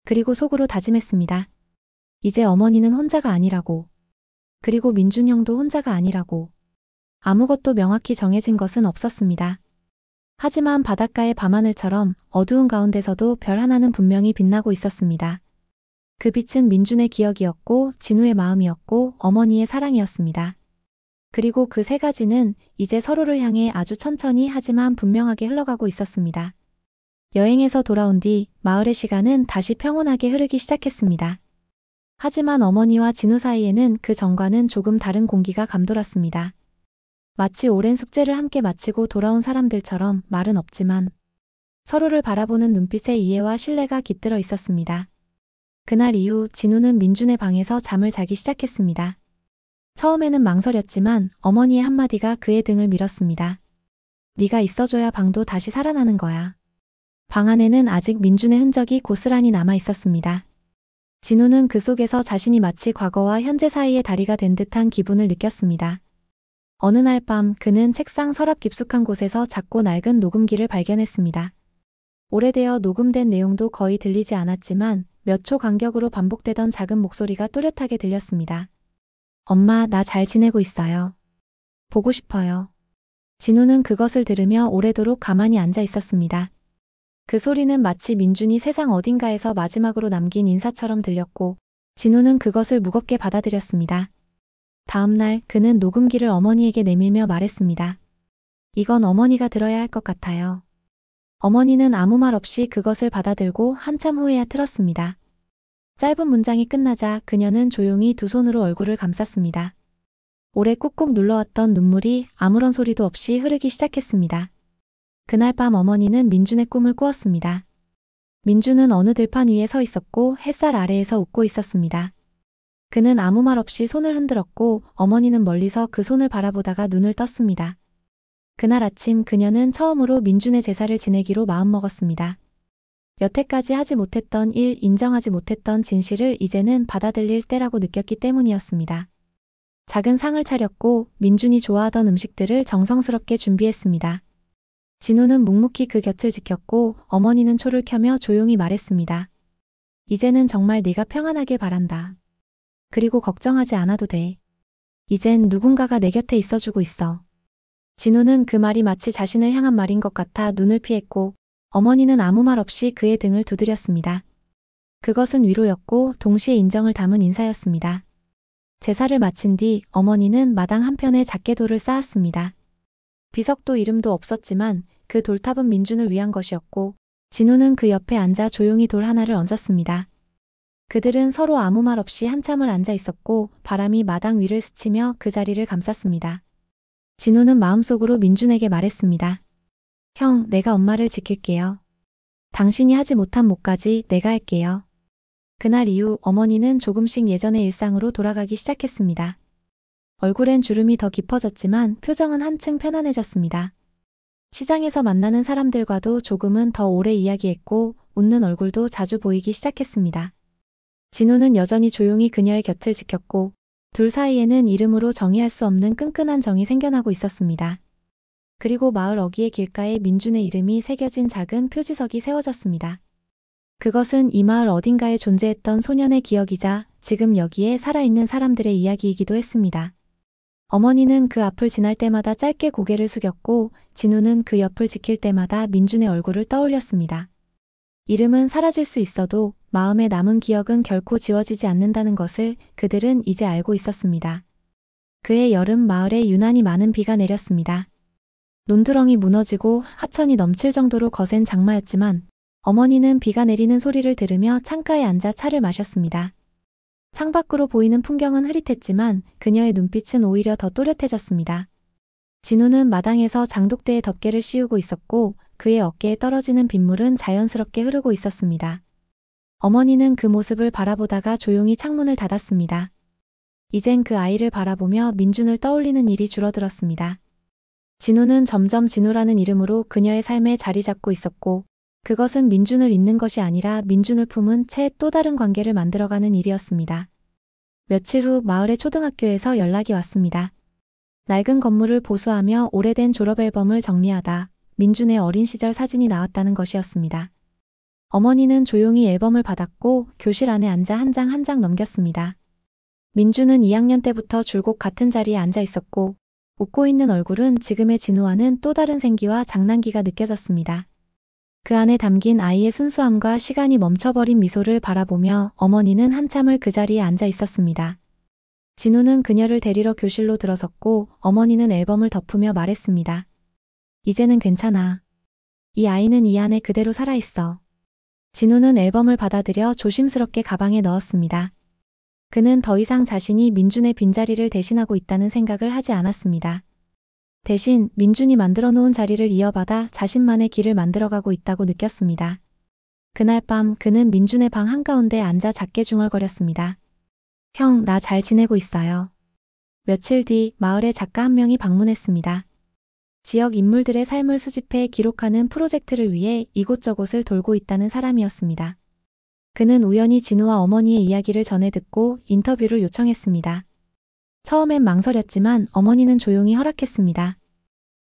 그리고 속으로 다짐했습니다. 이제 어머니는 혼자가 아니라고. 그리고 민준 형도 혼자가 아니라고. 아무것도 명확히 정해진 것은 없었습니다. 하지만 바닷가의 밤하늘처럼 어두운 가운데서도 별 하나는 분명히 빛나고 있었습니다. 그 빛은 민준의 기억이었고 진우의 마음이었고 어머니의 사랑이었습니다. 그리고 그 세 가지는 이제 서로를 향해 아주 천천히 하지만 분명하게 흘러가고 있었습니다. 여행에서 돌아온 뒤 마을의 시간은 다시 평온하게 흐르기 시작했습니다. 하지만 어머니와 진우 사이에는 그 전과는 조금 다른 공기가 감돌았습니다. 마치 오랜 숙제를 함께 마치고 돌아온 사람들처럼 말은 없지만 서로를 바라보는 눈빛에 이해와 신뢰가 깃들어 있었습니다. 그날 이후 진우는 민준의 방에서 잠을 자기 시작했습니다. 처음에는 망설였지만 어머니의 한마디가 그의 등을 밀었습니다. 네가 있어줘야 방도 다시 살아나는 거야. 방 안에는 아직 민준의 흔적이 고스란히 남아 있었습니다. 진우는 그 속에서 자신이 마치 과거와 현재 사이의 다리가 된 듯한 기분을 느꼈습니다. 어느 날 밤 그는 책상 서랍 깊숙한 곳에서 작고 낡은 녹음기를 발견했습니다. 오래되어 녹음된 내용도 거의 들리지 않았지만 몇 초 간격으로 반복되던 작은 목소리가 또렷하게 들렸습니다. 엄마, 나 잘 지내고 있어요. 보고 싶어요. 진우는 그것을 들으며 오래도록 가만히 앉아 있었습니다. 그 소리는 마치 민준이 세상 어딘가에서 마지막으로 남긴 인사처럼 들렸고 진우는 그것을 무겁게 받아들였습니다. 다음 날 그는 녹음기를 어머니에게 내밀며 말했습니다. 이건 어머니가 들어야 할 것 같아요. 어머니는 아무 말 없이 그것을 받아들고 한참 후에야 틀었습니다. 짧은 문장이 끝나자 그녀는 조용히 두 손으로 얼굴을 감쌌습니다. 오래 꾹꾹 눌러왔던 눈물이 아무런 소리도 없이 흐르기 시작했습니다. 그날 밤 어머니는 민준의 꿈을 꾸었습니다. 민준은 어느 들판 위에 서 있었고 햇살 아래에서 웃고 있었습니다. 그는 아무 말 없이 손을 흔들었고 어머니는 멀리서 그 손을 바라보다가 눈을 떴습니다. 그날 아침 그녀는 처음으로 민준의 제사를 지내기로 마음먹었습니다. 여태까지 하지 못했던 일, 인정하지 못했던 진실을 이제는 받아들일 때라고 느꼈기 때문이었습니다. 작은 상을 차렸고 민준이 좋아하던 음식들을 정성스럽게 준비했습니다. 진우는 묵묵히 그 곁을 지켰고 어머니는 초를 켜며 조용히 말했습니다. 이제는 정말 네가 평안하길 바란다. 그리고 걱정하지 않아도 돼. 이젠 누군가가 내 곁에 있어주고 있어. 진우는 그 말이 마치 자신을 향한 말인 것 같아 눈을 피했고 어머니는 아무 말 없이 그의 등을 두드렸습니다. 그것은 위로였고 동시에 인정을 담은 인사였습니다. 제사를 마친 뒤 어머니는 마당 한편에 작게 돌을 쌓았습니다. 비석도 이름도 없었지만 그 돌탑은 민준을 위한 것이었고 진우는 그 옆에 앉아 조용히 돌 하나를 얹었습니다. 그들은 서로 아무 말 없이 한참을 앉아 있었고 바람이 마당 위를 스치며 그 자리를 감쌌습니다. 진우는 마음속으로 민준에게 말했습니다. 형, 내가 엄마를 지킬게요. 당신이 하지 못한 몫까지 내가 할게요. 그날 이후 어머니는 조금씩 예전의 일상으로 돌아가기 시작했습니다. 얼굴엔 주름이 더 깊어졌지만 표정은 한층 편안해졌습니다. 시장에서 만나는 사람들과도 조금은 더 오래 이야기했고 웃는 얼굴도 자주 보이기 시작했습니다. 진우는 여전히 조용히 그녀의 곁을 지켰고 둘 사이에는 이름으로 정의할 수 없는 끈끈한 정이 생겨나고 있었습니다. 그리고 마을 어귀의 길가에 민준의 이름이 새겨진 작은 표지석이 세워졌습니다. 그것은 이 마을 어딘가에 존재했던 소년의 기억이자 지금 여기에 살아있는 사람들의 이야기이기도 했습니다. 어머니는 그 앞을 지날 때마다 짧게 고개를 숙였고 진우는 그 옆을 지킬 때마다 민준의 얼굴을 떠올렸습니다. 이름은 사라질 수 있어도 마음에 남은 기억은 결코 지워지지 않는다는 것을 그들은 이제 알고 있었습니다. 그해 여름 마을에 유난히 많은 비가 내렸습니다. 논두렁이 무너지고 하천이 넘칠 정도로 거센 장마였지만 어머니는 비가 내리는 소리를 들으며 창가에 앉아 차를 마셨습니다. 창밖으로 보이는 풍경은 흐릿했지만 그녀의 눈빛은 오히려 더 또렷해졌습니다. 진우는 마당에서 장독대에 덮개를 씌우고 있었고 그의 어깨에 떨어지는 빗물은 자연스럽게 흐르고 있었습니다. 어머니는 그 모습을 바라보다가 조용히 창문을 닫았습니다. 이젠 그 아이를 바라보며 민준을 떠올리는 일이 줄어들었습니다. 진우는 점점 진우라는 이름으로 그녀의 삶에 자리 잡고 있었고 그것은 민준을 잇는 것이 아니라 민준을 품은 채 또 다른 관계를 만들어가는 일이었습니다. 며칠 후 마을의 초등학교에서 연락이 왔습니다. 낡은 건물을 보수하며 오래된 졸업앨범을 정리하다 민준의 어린 시절 사진이 나왔다는 것이었습니다. 어머니는 조용히 앨범을 받았고 교실 안에 앉아 한 장 한 장 넘겼습니다. 민준은 2학년 때부터 줄곧 같은 자리에 앉아 있었고 웃고 있는 얼굴은 지금의 진우와는 또 다른 생기와 장난기가 느껴졌습니다. 그 안에 담긴 아이의 순수함과 시간이 멈춰버린 미소를 바라보며 어머니는 한참을 그 자리에 앉아 있었습니다. 진우는 그녀를 데리러 교실로 들어섰고 어머니는 앨범을 덮으며 말했습니다. 이제는 괜찮아. 이 아이는 이 안에 그대로 살아있어. 진우는 앨범을 받아들여 조심스럽게 가방에 넣었습니다. 그는 더 이상 자신이 민준의 빈자리를 대신하고 있다는 생각을 하지 않았습니다. 대신 민준이 만들어 놓은 자리를 이어받아 자신만의 길을 만들어가고 있다고 느꼈습니다. 그날 밤 그는 민준의 방 한가운데 앉아 작게 중얼거렸습니다. 형, 나 잘 지내고 있어요. 며칠 뒤 마을에 작가 한 명이 방문했습니다. 지역 인물들의 삶을 수집해 기록하는 프로젝트를 위해 이곳저곳을 돌고 있다는 사람이었습니다. 그는 우연히 진우와 어머니의 이야기를 전해 듣고 인터뷰를 요청했습니다. 처음엔 망설였지만 어머니는 조용히 허락했습니다.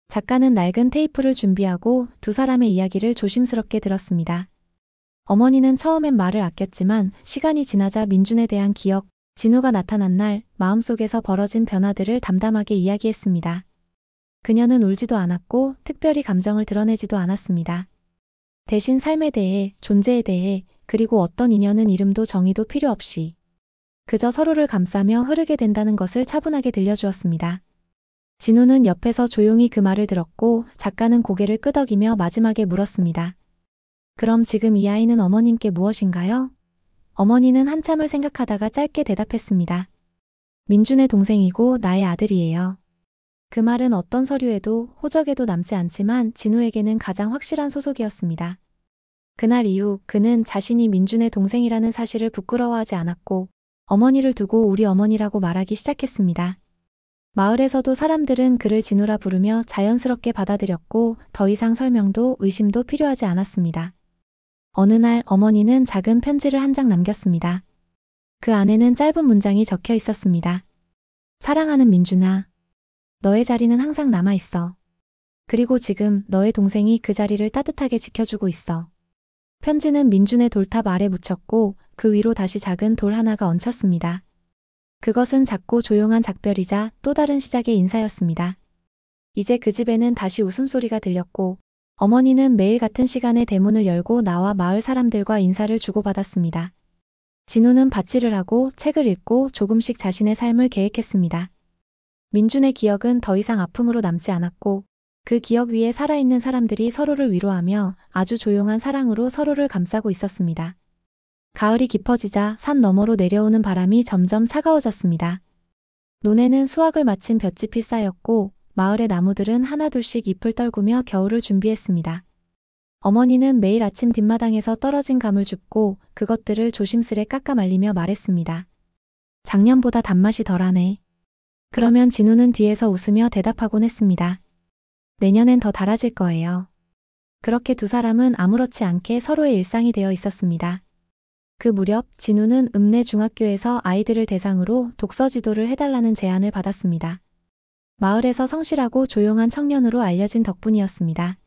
작가는 낡은 테이프를 준비하고 두 사람의 이야기를 조심스럽게 들었습니다. 어머니는 처음엔 말을 아꼈지만 시간이 지나자 민준에 대한 기억, 진우가 나타난 날 마음속에서 벌어진 변화들을 담담하게 이야기했습니다. 그녀는 울지도 않았고 특별히 감정을 드러내지도 않았습니다. 대신 삶에 대해, 존재에 대해, 그리고 어떤 인연은 이름도 정의도 필요 없이 그저 서로를 감싸며 흐르게 된다는 것을 차분하게 들려주었습니다. 진우는 옆에서 조용히 그 말을 들었고 작가는 고개를 끄덕이며 마지막에 물었습니다. 그럼 지금 이 아이는 어머님께 무엇인가요? 어머니는 한참을 생각하다가 짧게 대답했습니다. 민준의 동생이고 나의 아들이에요. 그 말은 어떤 서류에도 호적에도 남지 않지만 진우에게는 가장 확실한 소속이었습니다. 그날 이후 그는 자신이 민준의 동생이라는 사실을 부끄러워하지 않았고 어머니를 두고 우리 어머니라고 말하기 시작했습니다. 마을에서도 사람들은 그를 진우라 부르며 자연스럽게 받아들였고 더 이상 설명도 의심도 필요하지 않았습니다. 어느 날 어머니는 작은 편지를 한 장 남겼습니다. 그 안에는 짧은 문장이 적혀 있었습니다. 사랑하는 민준아, 너의 자리는 항상 남아있어. 그리고 지금 너의 동생이 그 자리를 따뜻하게 지켜주고 있어. 편지는 민준의 돌탑 아래 묻혔고 그 위로 다시 작은 돌 하나가 얹혔습니다. 그것은 작고 조용한 작별이자 또 다른 시작의 인사였습니다. 이제 그 집에는 다시 웃음소리가 들렸고 어머니는 매일 같은 시간에 대문을 열고 나와 마을 사람들과 인사를 주고받았습니다. 진우는 밭일을 하고 책을 읽고 조금씩 자신의 삶을 계획했습니다. 민준의 기억은 더 이상 아픔으로 남지 않았고 그 기억 위에 살아있는 사람들이 서로를 위로하며 아주 조용한 사랑으로 서로를 감싸고 있었습니다. 가을이 깊어지자 산 너머로 내려오는 바람이 점점 차가워졌습니다. 논에는 수확을 마친 볏짚이 쌓였고 마을의 나무들은 하나둘씩 잎을 떨구며 겨울을 준비했습니다. 어머니는 매일 아침 뒷마당에서 떨어진 감을 줍고 그것들을 조심스레 깎아 말리며 말했습니다. 작년보다 단맛이 덜하네. 그러면 진우는 뒤에서 웃으며 대답하곤 했습니다. 내년엔 더 달아질 거예요. 그렇게 두 사람은 아무렇지 않게 서로의 일상이 되어 있었습니다. 그 무렵 진우는 읍내 중학교에서 아이들을 대상으로 독서 지도를 해달라는 제안을 받았습니다. 마을에서 성실하고 조용한 청년으로 알려진 덕분이었습니다.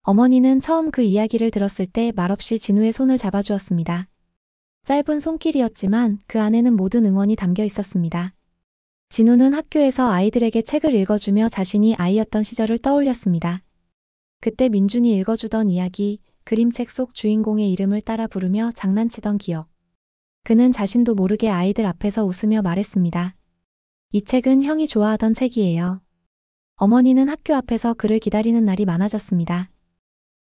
어머니는 처음 그 이야기를 들었을 때 말없이 진우의 손을 잡아주었습니다. 짧은 손길이었지만 그 안에는 모든 응원이 담겨 있었습니다. 진우는 학교에서 아이들에게 책을 읽어주며 자신이 아이였던 시절을 떠올렸습니다. 그때 민준이 읽어주던 이야기, 그림책 속 주인공의 이름을 따라 부르며 장난치던 기억. 그는 자신도 모르게 아이들 앞에서 웃으며 말했습니다. 이 책은 형이 좋아하던 책이에요. 어머니는 학교 앞에서 그를 기다리는 날이 많아졌습니다.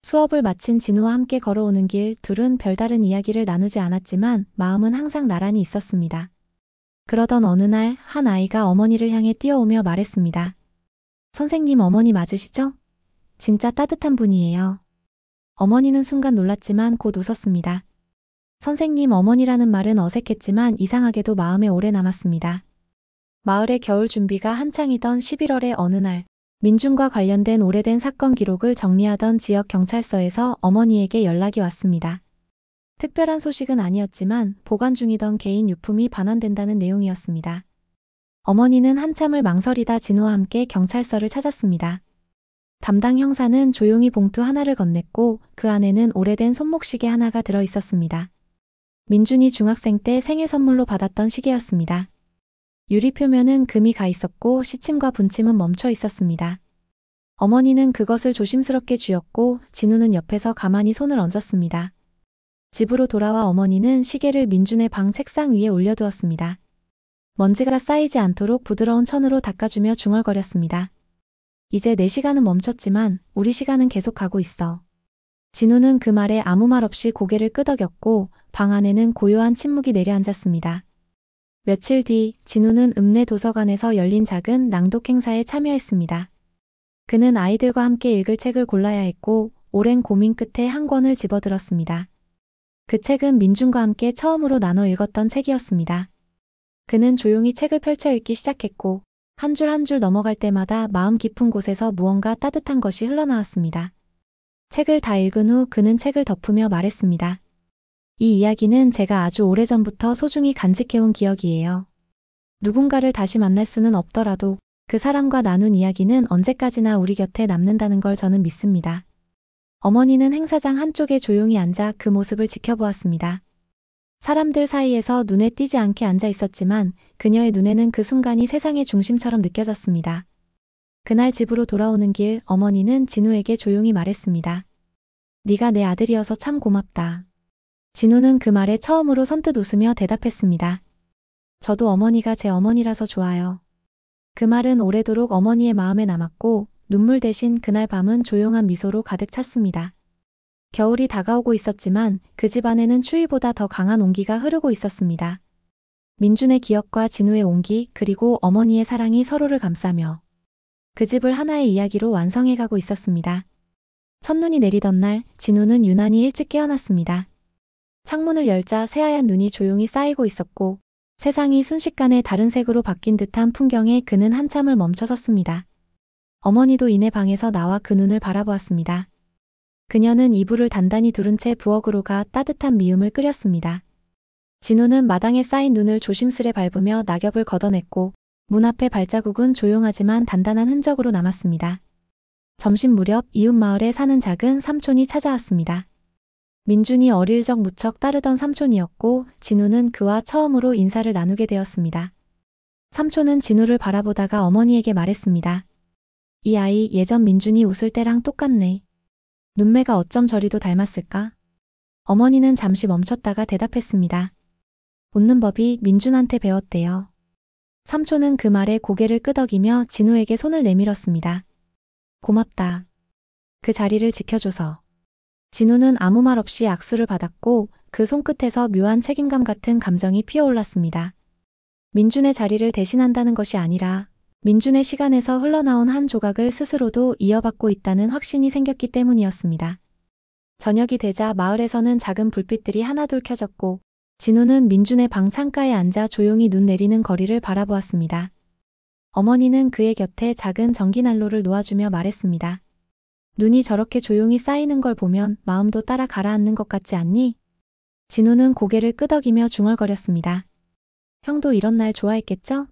수업을 마친 진우와 함께 걸어오는 길 둘은 별다른 이야기를 나누지 않았지만 마음은 항상 나란히 있었습니다. 그러던 어느 날 한 아이가 어머니를 향해 뛰어오며 말했습니다. 선생님 어머니 맞으시죠? 진짜 따뜻한 분이에요. 어머니는 순간 놀랐지만 곧 웃었습니다. 선생님 어머니라는 말은 어색했지만 이상하게도 마음에 오래 남았습니다. 마을의 겨울 준비가 한창이던 11월의 어느 날 민준과 관련된 오래된 사건 기록을 정리하던 지역 경찰서에서 어머니에게 연락이 왔습니다. 특별한 소식은 아니었지만 보관 중이던 개인 유품이 반환된다는 내용이었습니다. 어머니는 한참을 망설이다 진우와 함께 경찰서를 찾았습니다. 담당 형사는 조용히 봉투 하나를 건넸고 그 안에는 오래된 손목시계 하나가 들어 있었습니다. 민준이 중학생 때 생일 선물로 받았던 시계였습니다. 유리 표면은 금이 가 있었고 시침과 분침은 멈춰 있었습니다. 어머니는 그것을 조심스럽게 쥐었고 진우는 옆에서 가만히 손을 얹었습니다. 집으로 돌아와 어머니는 시계를 민준의 방 책상 위에 올려두었습니다. 먼지가 쌓이지 않도록 부드러운 천으로 닦아주며 중얼거렸습니다. 이제 내 시간은 멈췄지만 우리 시간은 계속 가고 있어. 진우는 그 말에 아무 말 없이 고개를 끄덕였고 방 안에는 고요한 침묵이 내려앉았습니다. 며칠 뒤 진우는 읍내 도서관에서 열린 작은 낭독 행사에 참여했습니다. 그는 아이들과 함께 읽을 책을 골라야 했고 오랜 고민 끝에 한 권을 집어들었습니다. 그 책은 민준과 함께 처음으로 나눠 읽었던 책이었습니다. 그는 조용히 책을 펼쳐 읽기 시작했고 한 줄 한 줄 넘어갈 때마다 마음 깊은 곳에서 무언가 따뜻한 것이 흘러나왔습니다. 책을 다 읽은 후 그는 책을 덮으며 말했습니다. 이 이야기는 제가 아주 오래전부터 소중히 간직해온 기억이에요. 누군가를 다시 만날 수는 없더라도 그 사람과 나눈 이야기는 언제까지나 우리 곁에 남는다는 걸 저는 믿습니다. 어머니는 행사장 한쪽에 조용히 앉아 그 모습을 지켜보았습니다. 사람들 사이에서 눈에 띄지 않게 앉아 있었지만 그녀의 눈에는 그 순간이 세상의 중심처럼 느껴졌습니다. 그날 집으로 돌아오는 길 어머니는 진우에게 조용히 말했습니다. 네가 내 아들이어서 참 고맙다. 진우는 그 말에 처음으로 선뜻 웃으며 대답했습니다. 저도 어머니가 제 어머니라서 좋아요. 그 말은 오래도록 어머니의 마음에 남았고 눈물 대신 그날 밤은 조용한 미소로 가득 찼습니다. 겨울이 다가오고 있었지만 그 집 안에는 추위보다 더 강한 온기가 흐르고 있었습니다. 민준의 기억과 진우의 온기 그리고 어머니의 사랑이 서로를 감싸며 그 집을 하나의 이야기로 완성해가고 있었습니다. 첫눈이 내리던 날 진우는 유난히 일찍 깨어났습니다. 창문을 열자 새하얀 눈이 조용히 쌓이고 있었고 세상이 순식간에 다른 색으로 바뀐 듯한 풍경에 그는 한참을 멈춰섰습니다. 어머니도 이내 방에서 나와 그 눈을 바라보았습니다. 그녀는 이불을 단단히 두른 채 부엌으로 가 따뜻한 미음을 끓였습니다. 진우는 마당에 쌓인 눈을 조심스레 밟으며 낙엽을 걷어냈고 문 앞의 발자국은 조용하지만 단단한 흔적으로 남았습니다. 점심 무렵 이웃 마을에 사는 작은 삼촌이 찾아왔습니다. 민준이 어릴 적 무척 따르던 삼촌이었고 진우는 그와 처음으로 인사를 나누게 되었습니다. 삼촌은 진우를 바라보다가 어머니에게 말했습니다. 이 아이 예전 민준이 웃을 때랑 똑같네. 눈매가 어쩜 저리도 닮았을까? 어머니는 잠시 멈췄다가 대답했습니다. 웃는 법이 민준한테 배웠대요. 삼촌은 그 말에 고개를 끄덕이며 진우에게 손을 내밀었습니다. 고맙다. 그 자리를 지켜줘서. 진우는 아무 말 없이 악수를 받았고 그 손끝에서 묘한 책임감 같은 감정이 피어올랐습니다. 민준의 자리를 대신한다는 것이 아니라 민준의 시간에서 흘러나온 한 조각을 스스로도 이어받고 있다는 확신이 생겼기 때문이었습니다. 저녁이 되자 마을에서는 작은 불빛들이 하나둘 켜졌고 진우는 민준의 방 창가에 앉아 조용히 눈 내리는 거리를 바라보았습니다. 어머니는 그의 곁에 작은 전기난로를 놓아주며 말했습니다. 눈이 저렇게 조용히 쌓이는 걸 보면 마음도 따라 가라앉는 것 같지 않니? 진우는 고개를 끄덕이며 중얼거렸습니다. 형도 이런 날 좋아했겠죠?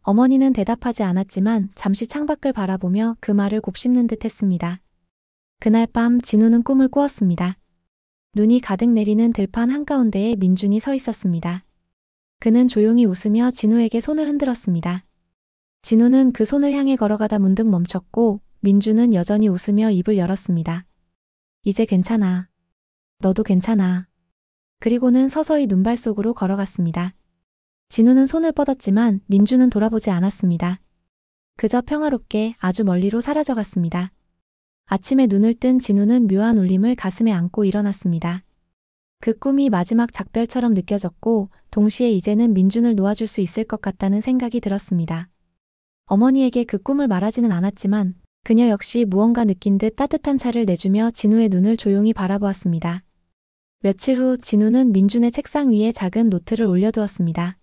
어머니는 대답하지 않았지만 잠시 창밖을 바라보며 그 말을 곱씹는 듯 했습니다. 그날 밤 진우는 꿈을 꾸었습니다. 눈이 가득 내리는 들판 한가운데에 민준이 서 있었습니다. 그는 조용히 웃으며 진우에게 손을 흔들었습니다. 진우는 그 손을 향해 걸어가다 문득 멈췄고 민준은 여전히 웃으며 입을 열었습니다. 이제 괜찮아. 너도 괜찮아. 그리고는 서서히 눈발 속으로 걸어갔습니다. 진우는 손을 뻗었지만 민준은 돌아보지 않았습니다. 그저 평화롭게 아주 멀리로 사라져갔습니다. 아침에 눈을 뜬 진우는 묘한 울림을 가슴에 안고 일어났습니다. 그 꿈이 마지막 작별처럼 느껴졌고 동시에 이제는 민준을 놓아줄 수 있을 것 같다는 생각이 들었습니다. 어머니에게 그 꿈을 말하지는 않았지만 그녀 역시 무언가 느낀 듯 따뜻한 차를 내주며 진우의 눈을 조용히 바라보았습니다. 며칠 후 진우는 민준의 책상 위에 작은 노트를 올려두었습니다.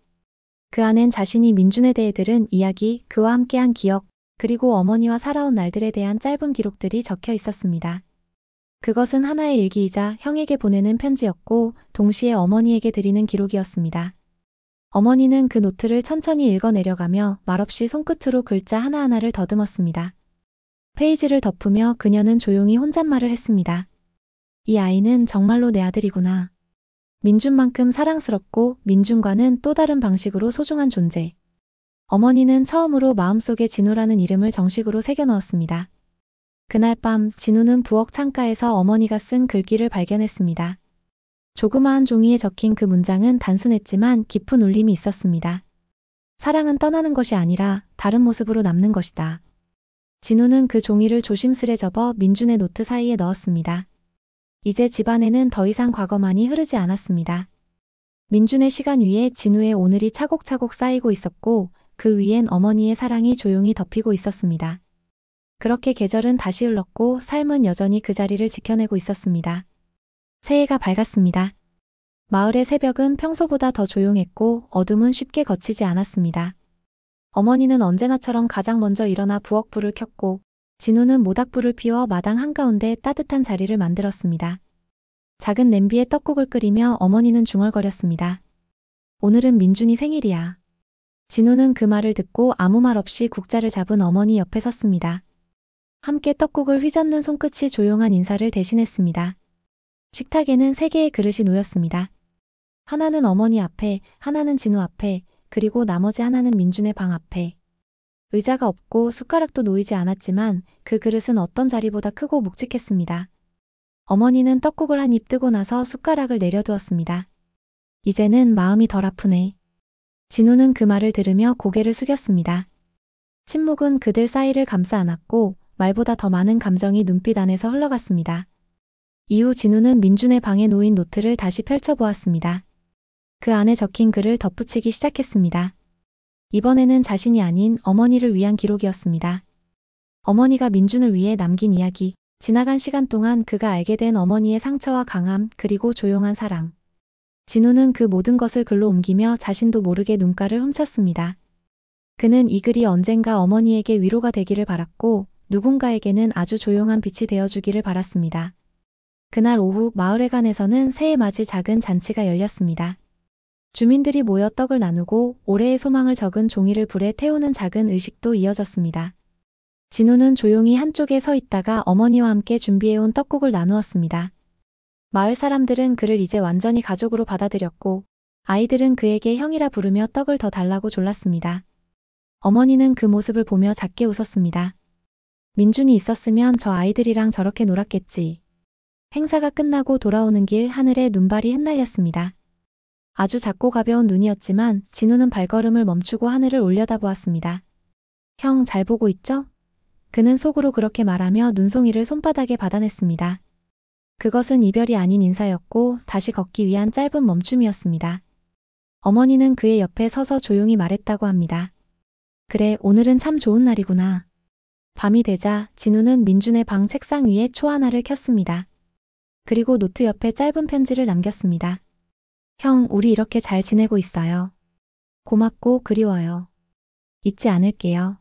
그 안엔 자신이 민준에 대해 들은 이야기, 그와 함께한 기억, 그리고 어머니와 살아온 날들에 대한 짧은 기록들이 적혀 있었습니다. 그것은 하나의 일기이자 형에게 보내는 편지였고 동시에 어머니에게 드리는 기록이었습니다. 어머니는 그 노트를 천천히 읽어내려가며 말없이 손끝으로 글자 하나하나를 더듬었습니다. 페이지를 덮으며 그녀는 조용히 혼잣말을 했습니다. 이 아이는 정말로 내 아들이구나. 민준만큼 사랑스럽고 민준과는 또 다른 방식으로 소중한 존재. 어머니는 처음으로 마음속에 진우라는 이름을 정식으로 새겨넣었습니다. 그날 밤 진우는 부엌 창가에서 어머니가 쓴 글귀를 발견했습니다. 조그마한 종이에 적힌 그 문장은 단순했지만 깊은 울림이 있었습니다. 사랑은 떠나는 것이 아니라 다른 모습으로 남는 것이다. 진우는 그 종이를 조심스레 접어 민준의 노트 사이에 넣었습니다. 이제 집안에는 더 이상 과거만이 흐르지 않았습니다. 민준의 시간 위에 진우의 오늘이 차곡차곡 쌓이고 있었고 그 위엔 어머니의 사랑이 조용히 덮이고 있었습니다. 그렇게 계절은 다시 흘렀고 삶은 여전히 그 자리를 지켜내고 있었습니다. 새해가 밝았습니다. 마을의 새벽은 평소보다 더 조용했고 어둠은 쉽게 걷히지 않았습니다. 어머니는 언제나처럼 가장 먼저 일어나 부엌 불을 켰고 진우는 모닥불을 피워 마당 한가운데 따뜻한 자리를 만들었습니다. 작은 냄비에 떡국을 끓이며 어머니는 중얼거렸습니다. 오늘은 민준이 생일이야. 진우는 그 말을 듣고 아무 말 없이 국자를 잡은 어머니 옆에 섰습니다. 함께 떡국을 휘젓는 손끝이 조용한 인사를 대신했습니다. 식탁에는 3개의 그릇이 놓였습니다. 하나는 어머니 앞에, 하나는 진우 앞에, 그리고 나머지 하나는 민준의 방 앞에. 의자가 없고 숟가락도 놓이지 않았지만 그 그릇은 어떤 자리보다 크고 묵직했습니다. 어머니는 떡국을 한 입 뜨고 나서 숟가락을 내려두었습니다. 이제는 마음이 덜 아프네. 진우는 그 말을 들으며 고개를 숙였습니다. 침묵은 그들 사이를 감싸 안았고 말보다 더 많은 감정이 눈빛 안에서 흘러갔습니다. 이후 진우는 민준의 방에 놓인 노트를 다시 펼쳐보았습니다. 그 안에 적힌 글을 덧붙이기 시작했습니다. 이번에는 자신이 아닌 어머니를 위한 기록이었습니다. 어머니가 민준을 위해 남긴 이야기, 지나간 시간 동안 그가 알게 된 어머니의 상처와 강함, 그리고 조용한 사랑. 진우는 그 모든 것을 글로 옮기며 자신도 모르게 눈가를 훔쳤습니다. 그는 이 글이 언젠가 어머니에게 위로가 되기를 바랐고 누군가에게는 아주 조용한 빛이 되어주기를 바랐습니다. 그날 오후 마을회관에서는 새해 맞이 작은 잔치가 열렸습니다. 주민들이 모여 떡을 나누고 올해의 소망을 적은 종이를 불에 태우는 작은 의식도 이어졌습니다. 진우는 조용히 한쪽에 서 있다가 어머니와 함께 준비해온 떡국을 나누었습니다. 마을 사람들은 그를 이제 완전히 가족으로 받아들였고 아이들은 그에게 형이라 부르며 떡을 더 달라고 졸랐습니다. 어머니는 그 모습을 보며 작게 웃었습니다. 민준이 있었으면 저 아이들이랑 저렇게 놀았겠지. 행사가 끝나고 돌아오는 길 하늘에 눈발이 흩날렸습니다. 아주 작고 가벼운 눈이었지만 진우는 발걸음을 멈추고 하늘을 올려다보았습니다. 형 잘 보고 있죠? 그는 속으로 그렇게 말하며 눈송이를 손바닥에 받아냈습니다. 그것은 이별이 아닌 인사였고 다시 걷기 위한 짧은 멈춤이었습니다. 어머니는 그의 옆에 서서 조용히 말했다고 합니다. 그래, 오늘은 참 좋은 날이구나. 밤이 되자 진우는 민준의 방 책상 위에 초 하나를 켰습니다. 그리고 노트 옆에 짧은 편지를 남겼습니다. 형, 우리 이렇게 잘 지내고 있어요. 고맙고 그리워요. 잊지 않을게요.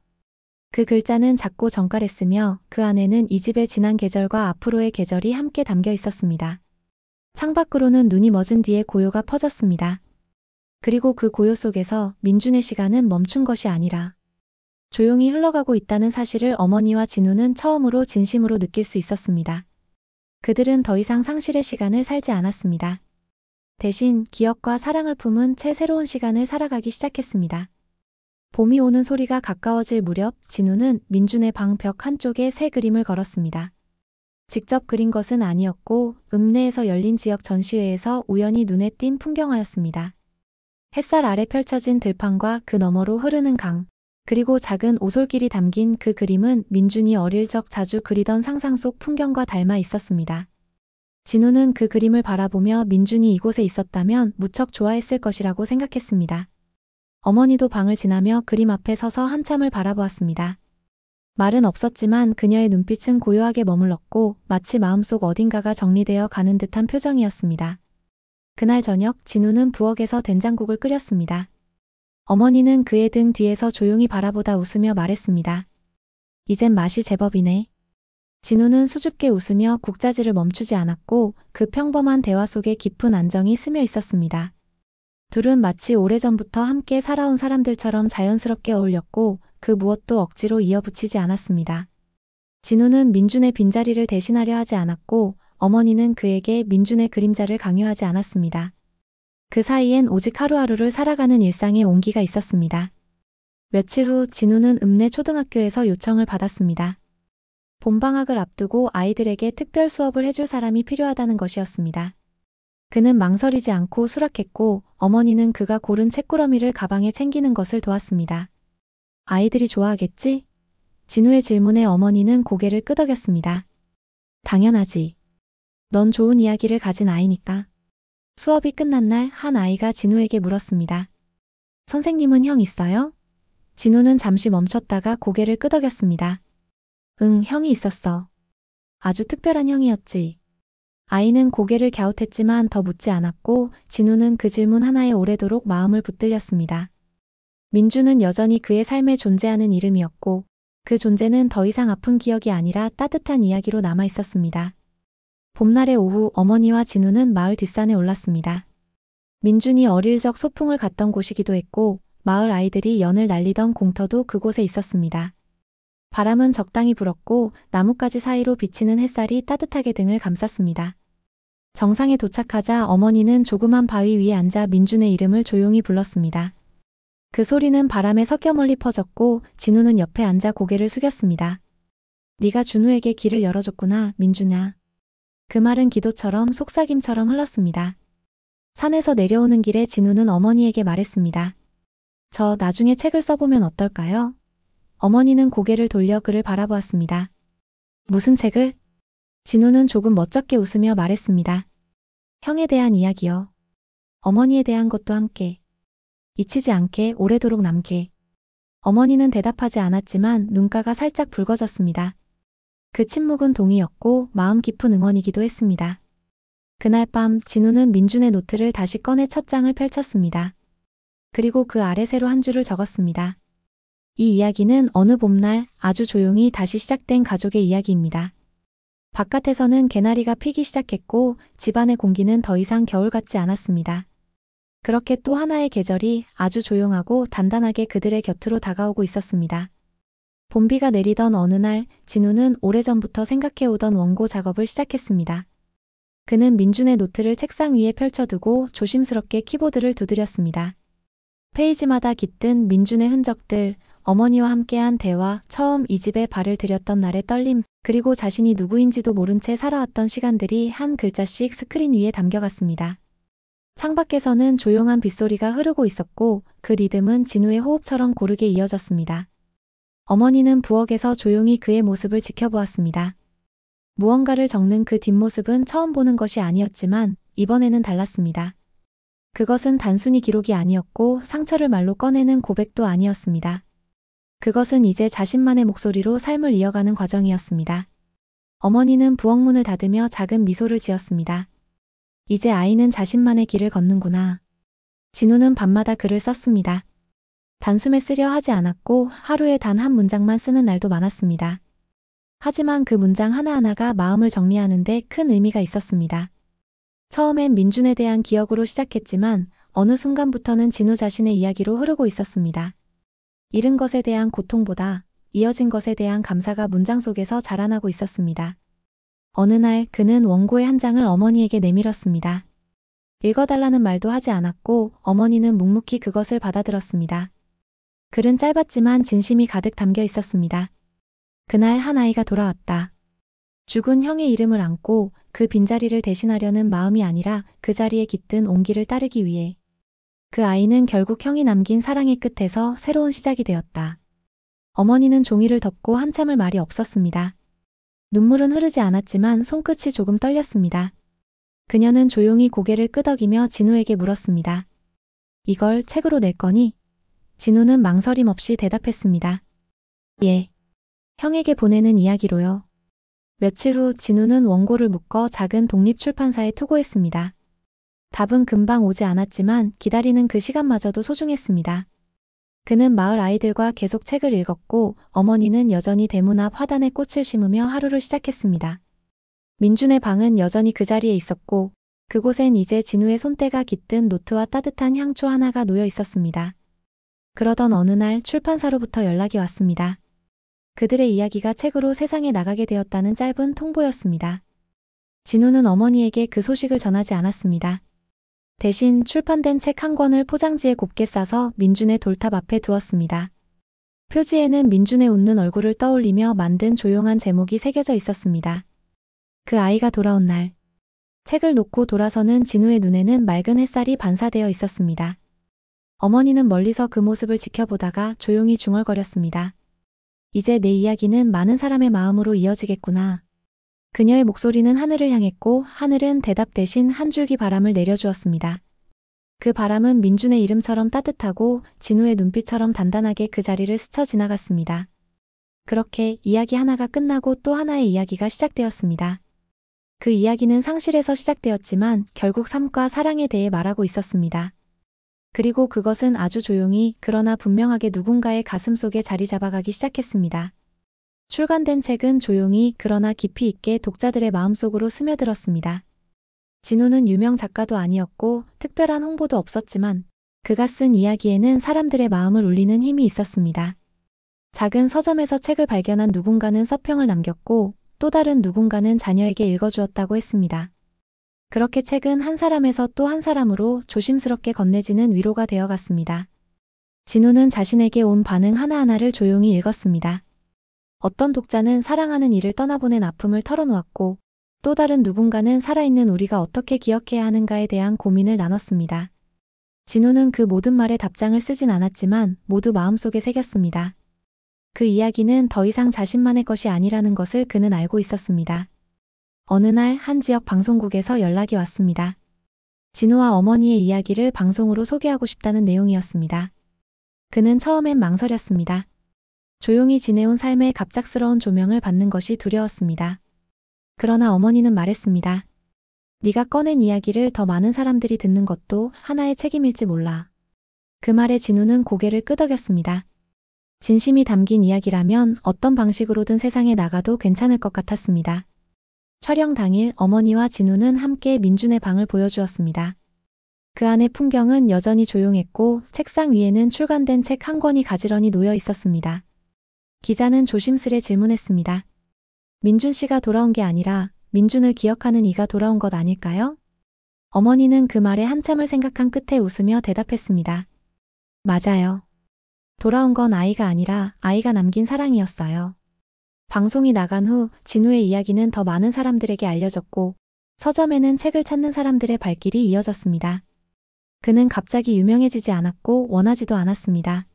그 글자는 작고 정갈했으며 그 안에는 이 집의 지난 계절과 앞으로의 계절이 함께 담겨 있었습니다. 창밖으로는 눈이 멎은 뒤에 고요가 퍼졌습니다. 그리고 그 고요 속에서 민준의 시간은 멈춘 것이 아니라 조용히 흘러가고 있다는 사실을 어머니와 진우는 처음으로 진심으로 느낄 수 있었습니다. 그들은 더 이상 상실의 시간을 살지 않았습니다. 대신 기억과 사랑을 품은 채 새로운 시간을 살아가기 시작했습니다. 봄이 오는 소리가 가까워질 무렵 진우는 민준의 방 벽 한쪽에 새 그림을 걸었습니다. 직접 그린 것은 아니었고 읍내에서 열린 지역 전시회에서 우연히 눈에 띈 풍경화였습니다. 햇살 아래 펼쳐진 들판과 그 너머로 흐르는 강, 그리고 작은 오솔길이 담긴 그 그림은 민준이 어릴 적 자주 그리던 상상 속 풍경과 닮아 있었습니다. 진우는 그 그림을 바라보며 민준이 이곳에 있었다면 무척 좋아했을 것이라고 생각했습니다. 어머니도 방을 지나며 그림 앞에 서서 한참을 바라보았습니다. 말은 없었지만 그녀의 눈빛은 고요하게 머물렀고 마치 마음속 어딘가가 정리되어 가는 듯한 표정이었습니다. 그날 저녁 진우는 부엌에서 된장국을 끓였습니다. 어머니는 그의 등 뒤에서 조용히 바라보다 웃으며 말했습니다. 이젠 맛이 제법이네. 진우는 수줍게 웃으며 국자질을 멈추지 않았고 그 평범한 대화 속에 깊은 안정이 스며 있었습니다. 둘은 마치 오래전부터 함께 살아온 사람들처럼 자연스럽게 어울렸고 그 무엇도 억지로 이어붙이지 않았습니다. 진우는 민준의 빈자리를 대신하려 하지 않았고 어머니는 그에게 민준의 그림자를 강요하지 않았습니다. 그 사이엔 오직 하루하루를 살아가는 일상의 온기가 있었습니다. 며칠 후 진우는 읍내 초등학교에서 요청을 받았습니다. 봄방학을 앞두고 아이들에게 특별 수업을 해줄 사람이 필요하다는 것이었습니다. 그는 망설이지 않고 수락했고 어머니는 그가 고른 책꾸러미를 가방에 챙기는 것을 도왔습니다. 아이들이 좋아하겠지? 진우의 질문에 어머니는 고개를 끄덕였습니다. 당연하지. 넌 좋은 이야기를 가진 아이니까. 수업이 끝난 날 한 아이가 진우에게 물었습니다. 선생님은 형 있어요? 진우는 잠시 멈췄다가 고개를 끄덕였습니다. 응, 형이 있었어. 아주 특별한 형이었지. 아이는 고개를 갸웃했지만 더 묻지 않았고 진우는 그 질문 하나에 오래도록 마음을 붙들렸습니다. 민주는 여전히 그의 삶에 존재하는 이름이었고 그 존재는 더 이상 아픈 기억이 아니라 따뜻한 이야기로 남아 있었습니다. 봄날의 오후 어머니와 진우는 마을 뒷산에 올랐습니다. 민준이 어릴 적 소풍을 갔던 곳이기도 했고 마을 아이들이 연을 날리던 공터도 그곳에 있었습니다. 바람은 적당히 불었고 나뭇가지 사이로 비치는 햇살이 따뜻하게 등을 감쌌습니다. 정상에 도착하자 어머니는 조그만 바위 위에 앉아 민준의 이름을 조용히 불렀습니다. 그 소리는 바람에 섞여 멀리 퍼졌고 진우는 옆에 앉아 고개를 숙였습니다. 네가 준우에게 길을 열어줬구나, 민준아. 그 말은 기도처럼 속삭임처럼 흘렀습니다. 산에서 내려오는 길에 진우는 어머니에게 말했습니다. 저 나중에 책을 써보면 어떨까요? 어머니는 고개를 돌려 그를 바라보았습니다. 무슨 책을? 진우는 조금 멋쩍게 웃으며 말했습니다. 형에 대한 이야기요. 어머니에 대한 것도 함께. 잊히지 않게 오래도록 남게. 어머니는 대답하지 않았지만 눈가가 살짝 붉어졌습니다. 그 침묵은 동의였고 마음 깊은 응원이기도 했습니다. 그날 밤 진우는 민준의 노트를 다시 꺼내 첫 장을 펼쳤습니다. 그리고 그 아래 새로 한 줄을 적었습니다. 이 이야기는 어느 봄날 아주 조용히 다시 시작된 가족의 이야기입니다. 바깥에서는 개나리가 피기 시작했고 집안의 공기는 더 이상 겨울 같지 않았습니다. 그렇게 또 하나의 계절이 아주 조용하고 단단하게 그들의 곁으로 다가오고 있었습니다. 봄비가 내리던 어느 날 진우는 오래전부터 생각해오던 원고 작업을 시작했습니다. 그는 민준의 노트를 책상 위에 펼쳐두고 조심스럽게 키보드를 두드렸습니다. 페이지마다 깃든 민준의 흔적들, 어머니와 함께한 대화, 처음 이 집에 발을 들였던 날의 떨림, 그리고 자신이 누구인지도 모른 채 살아왔던 시간들이 한 글자씩 스크린 위에 담겨갔습니다. 창밖에서는 조용한 빗소리가 흐르고 있었고 그 리듬은 진우의 호흡처럼 고르게 이어졌습니다. 어머니는 부엌에서 조용히 그의 모습을 지켜보았습니다. 무언가를 적는 그 뒷모습은 처음 보는 것이 아니었지만 이번에는 달랐습니다. 그것은 단순히 기록이 아니었고 상처를 말로 꺼내는 고백도 아니었습니다. 그것은 이제 자신만의 목소리로 삶을 이어가는 과정이었습니다. 어머니는 부엌문을 닫으며 작은 미소를 지었습니다. 이제 아이는 자신만의 길을 걷는구나. 진우는 밤마다 글을 썼습니다. 단숨에 쓰려 하지 않았고 하루에 단 한 문장만 쓰는 날도 많았습니다. 하지만 그 문장 하나하나가 마음을 정리하는 데 큰 의미가 있었습니다. 처음엔 민준에 대한 기억으로 시작했지만 어느 순간부터는 진우 자신의 이야기로 흐르고 있었습니다. 잃은 것에 대한 고통보다 이어진 것에 대한 감사가 문장 속에서 자라나고 있었습니다. 어느 날 그는 원고의 한 장을 어머니에게 내밀었습니다. 읽어달라는 말도 하지 않았고 어머니는 묵묵히 그것을 받아들었습니다. 글은 짧았지만 진심이 가득 담겨 있었습니다. 그날 한 아이가 돌아왔다. 죽은 형의 이름을 안고 그 빈자리를 대신하려는 마음이 아니라 그 자리에 깃든 온기를 따르기 위해. 그 아이는 결국 형이 남긴 사랑의 끝에서 새로운 시작이 되었다. 어머니는 종이를 덮고 한참을 말이 없었습니다. 눈물은 흐르지 않았지만 손끝이 조금 떨렸습니다. 그녀는 조용히 고개를 끄덕이며 진우에게 물었습니다. 이걸 책으로 낼 거니? 진우는 망설임 없이 대답했습니다. 예. 형에게 보내는 이야기로요. 며칠 후 진우는 원고를 묶어 작은 독립출판사에 투고했습니다. 답은 금방 오지 않았지만 기다리는 그 시간마저도 소중했습니다. 그는 마을 아이들과 계속 책을 읽었고 어머니는 여전히 대문 앞 화단에 꽃을 심으며 하루를 시작했습니다. 민준의 방은 여전히 그 자리에 있었고 그곳엔 이제 진우의 손때가 깃든 노트와 따뜻한 향초 하나가 놓여 있었습니다. 그러던 어느 날 출판사로부터 연락이 왔습니다. 그들의 이야기가 책으로 세상에 나가게 되었다는 짧은 통보였습니다. 진우는 어머니에게 그 소식을 전하지 않았습니다. 대신 출판된 책 한 권을 포장지에 곱게 싸서 민준의 돌탑 앞에 두었습니다. 표지에는 민준의 웃는 얼굴을 떠올리며 만든 조용한 제목이 새겨져 있었습니다. 그 아이가 돌아온 날. 책을 놓고 돌아서는 진우의 눈에는 맑은 햇살이 반사되어 있었습니다. 어머니는 멀리서 그 모습을 지켜보다가 조용히 중얼거렸습니다. 이제 내 이야기는 많은 사람의 마음으로 이어지겠구나. 그녀의 목소리는 하늘을 향했고 하늘은 대답 대신 한 줄기 바람을 내려주었습니다. 그 바람은 민준의 이름처럼 따뜻하고 진우의 눈빛처럼 단단하게 그 자리를 스쳐 지나갔습니다. 그렇게 이야기 하나가 끝나고 또 하나의 이야기가 시작되었습니다. 그 이야기는 상실에서 시작되었지만 결국 삶과 사랑에 대해 말하고 있었습니다. 그리고 그것은 아주 조용히 그러나 분명하게 누군가의 가슴 속에 자리 잡아가기 시작했습니다. 출간된 책은 조용히 그러나 깊이 있게 독자들의 마음속으로 스며들었습니다. 진우는 유명 작가도 아니었고 특별한 홍보도 없었지만 그가 쓴 이야기에는 사람들의 마음을 울리는 힘이 있었습니다. 작은 서점에서 책을 발견한 누군가는 서평을 남겼고 또 다른 누군가는 자녀에게 읽어주었다고 했습니다. 그렇게 책은 한 사람에서 또 한 사람으로 조심스럽게 건네지는 위로가 되어갔습니다. 진우는 자신에게 온 반응 하나하나를 조용히 읽었습니다. 어떤 독자는 사랑하는 이를 떠나보낸 아픔을 털어놓았고 또 다른 누군가는 살아있는 우리가 어떻게 기억해야 하는가에 대한 고민을 나눴습니다. 진우는 그 모든 말에 답장을 쓰진 않았지만 모두 마음속에 새겼습니다. 그 이야기는 더 이상 자신만의 것이 아니라는 것을 그는 알고 있었습니다. 어느 날 한 지역 방송국에서 연락이 왔습니다. 진우와 어머니의 이야기를 방송으로 소개하고 싶다는 내용이었습니다. 그는 처음엔 망설였습니다. 조용히 지내온 삶의 갑작스러운 조명을 받는 것이 두려웠습니다. 그러나 어머니는 말했습니다. 네가 꺼낸 이야기를 더 많은 사람들이 듣는 것도 하나의 책임일지 몰라. 그 말에 진우는 고개를 끄덕였습니다. 진심이 담긴 이야기라면 어떤 방식으로든 세상에 나가도 괜찮을 것 같았습니다. 촬영 당일 어머니와 진우는 함께 민준의 방을 보여주었습니다. 그 안의 풍경은 여전히 조용했고 책상 위에는 출간된 책 한 권이 가지런히 놓여 있었습니다. 기자는 조심스레 질문했습니다. 민준 씨가 돌아온 게 아니라 민준을 기억하는 이가 돌아온 것 아닐까요? 어머니는 그 말에 한참을 생각한 끝에 웃으며 대답했습니다. 맞아요. 돌아온 건 아이가 아니라 아이가 남긴 사랑이었어요. 방송이 나간 후 진우의 이야기는 더 많은 사람들에게 알려졌고 서점에는 책을 찾는 사람들의 발길이 이어졌습니다. 그는 갑자기 유명해지지 않았고 원하지도 않았습니다.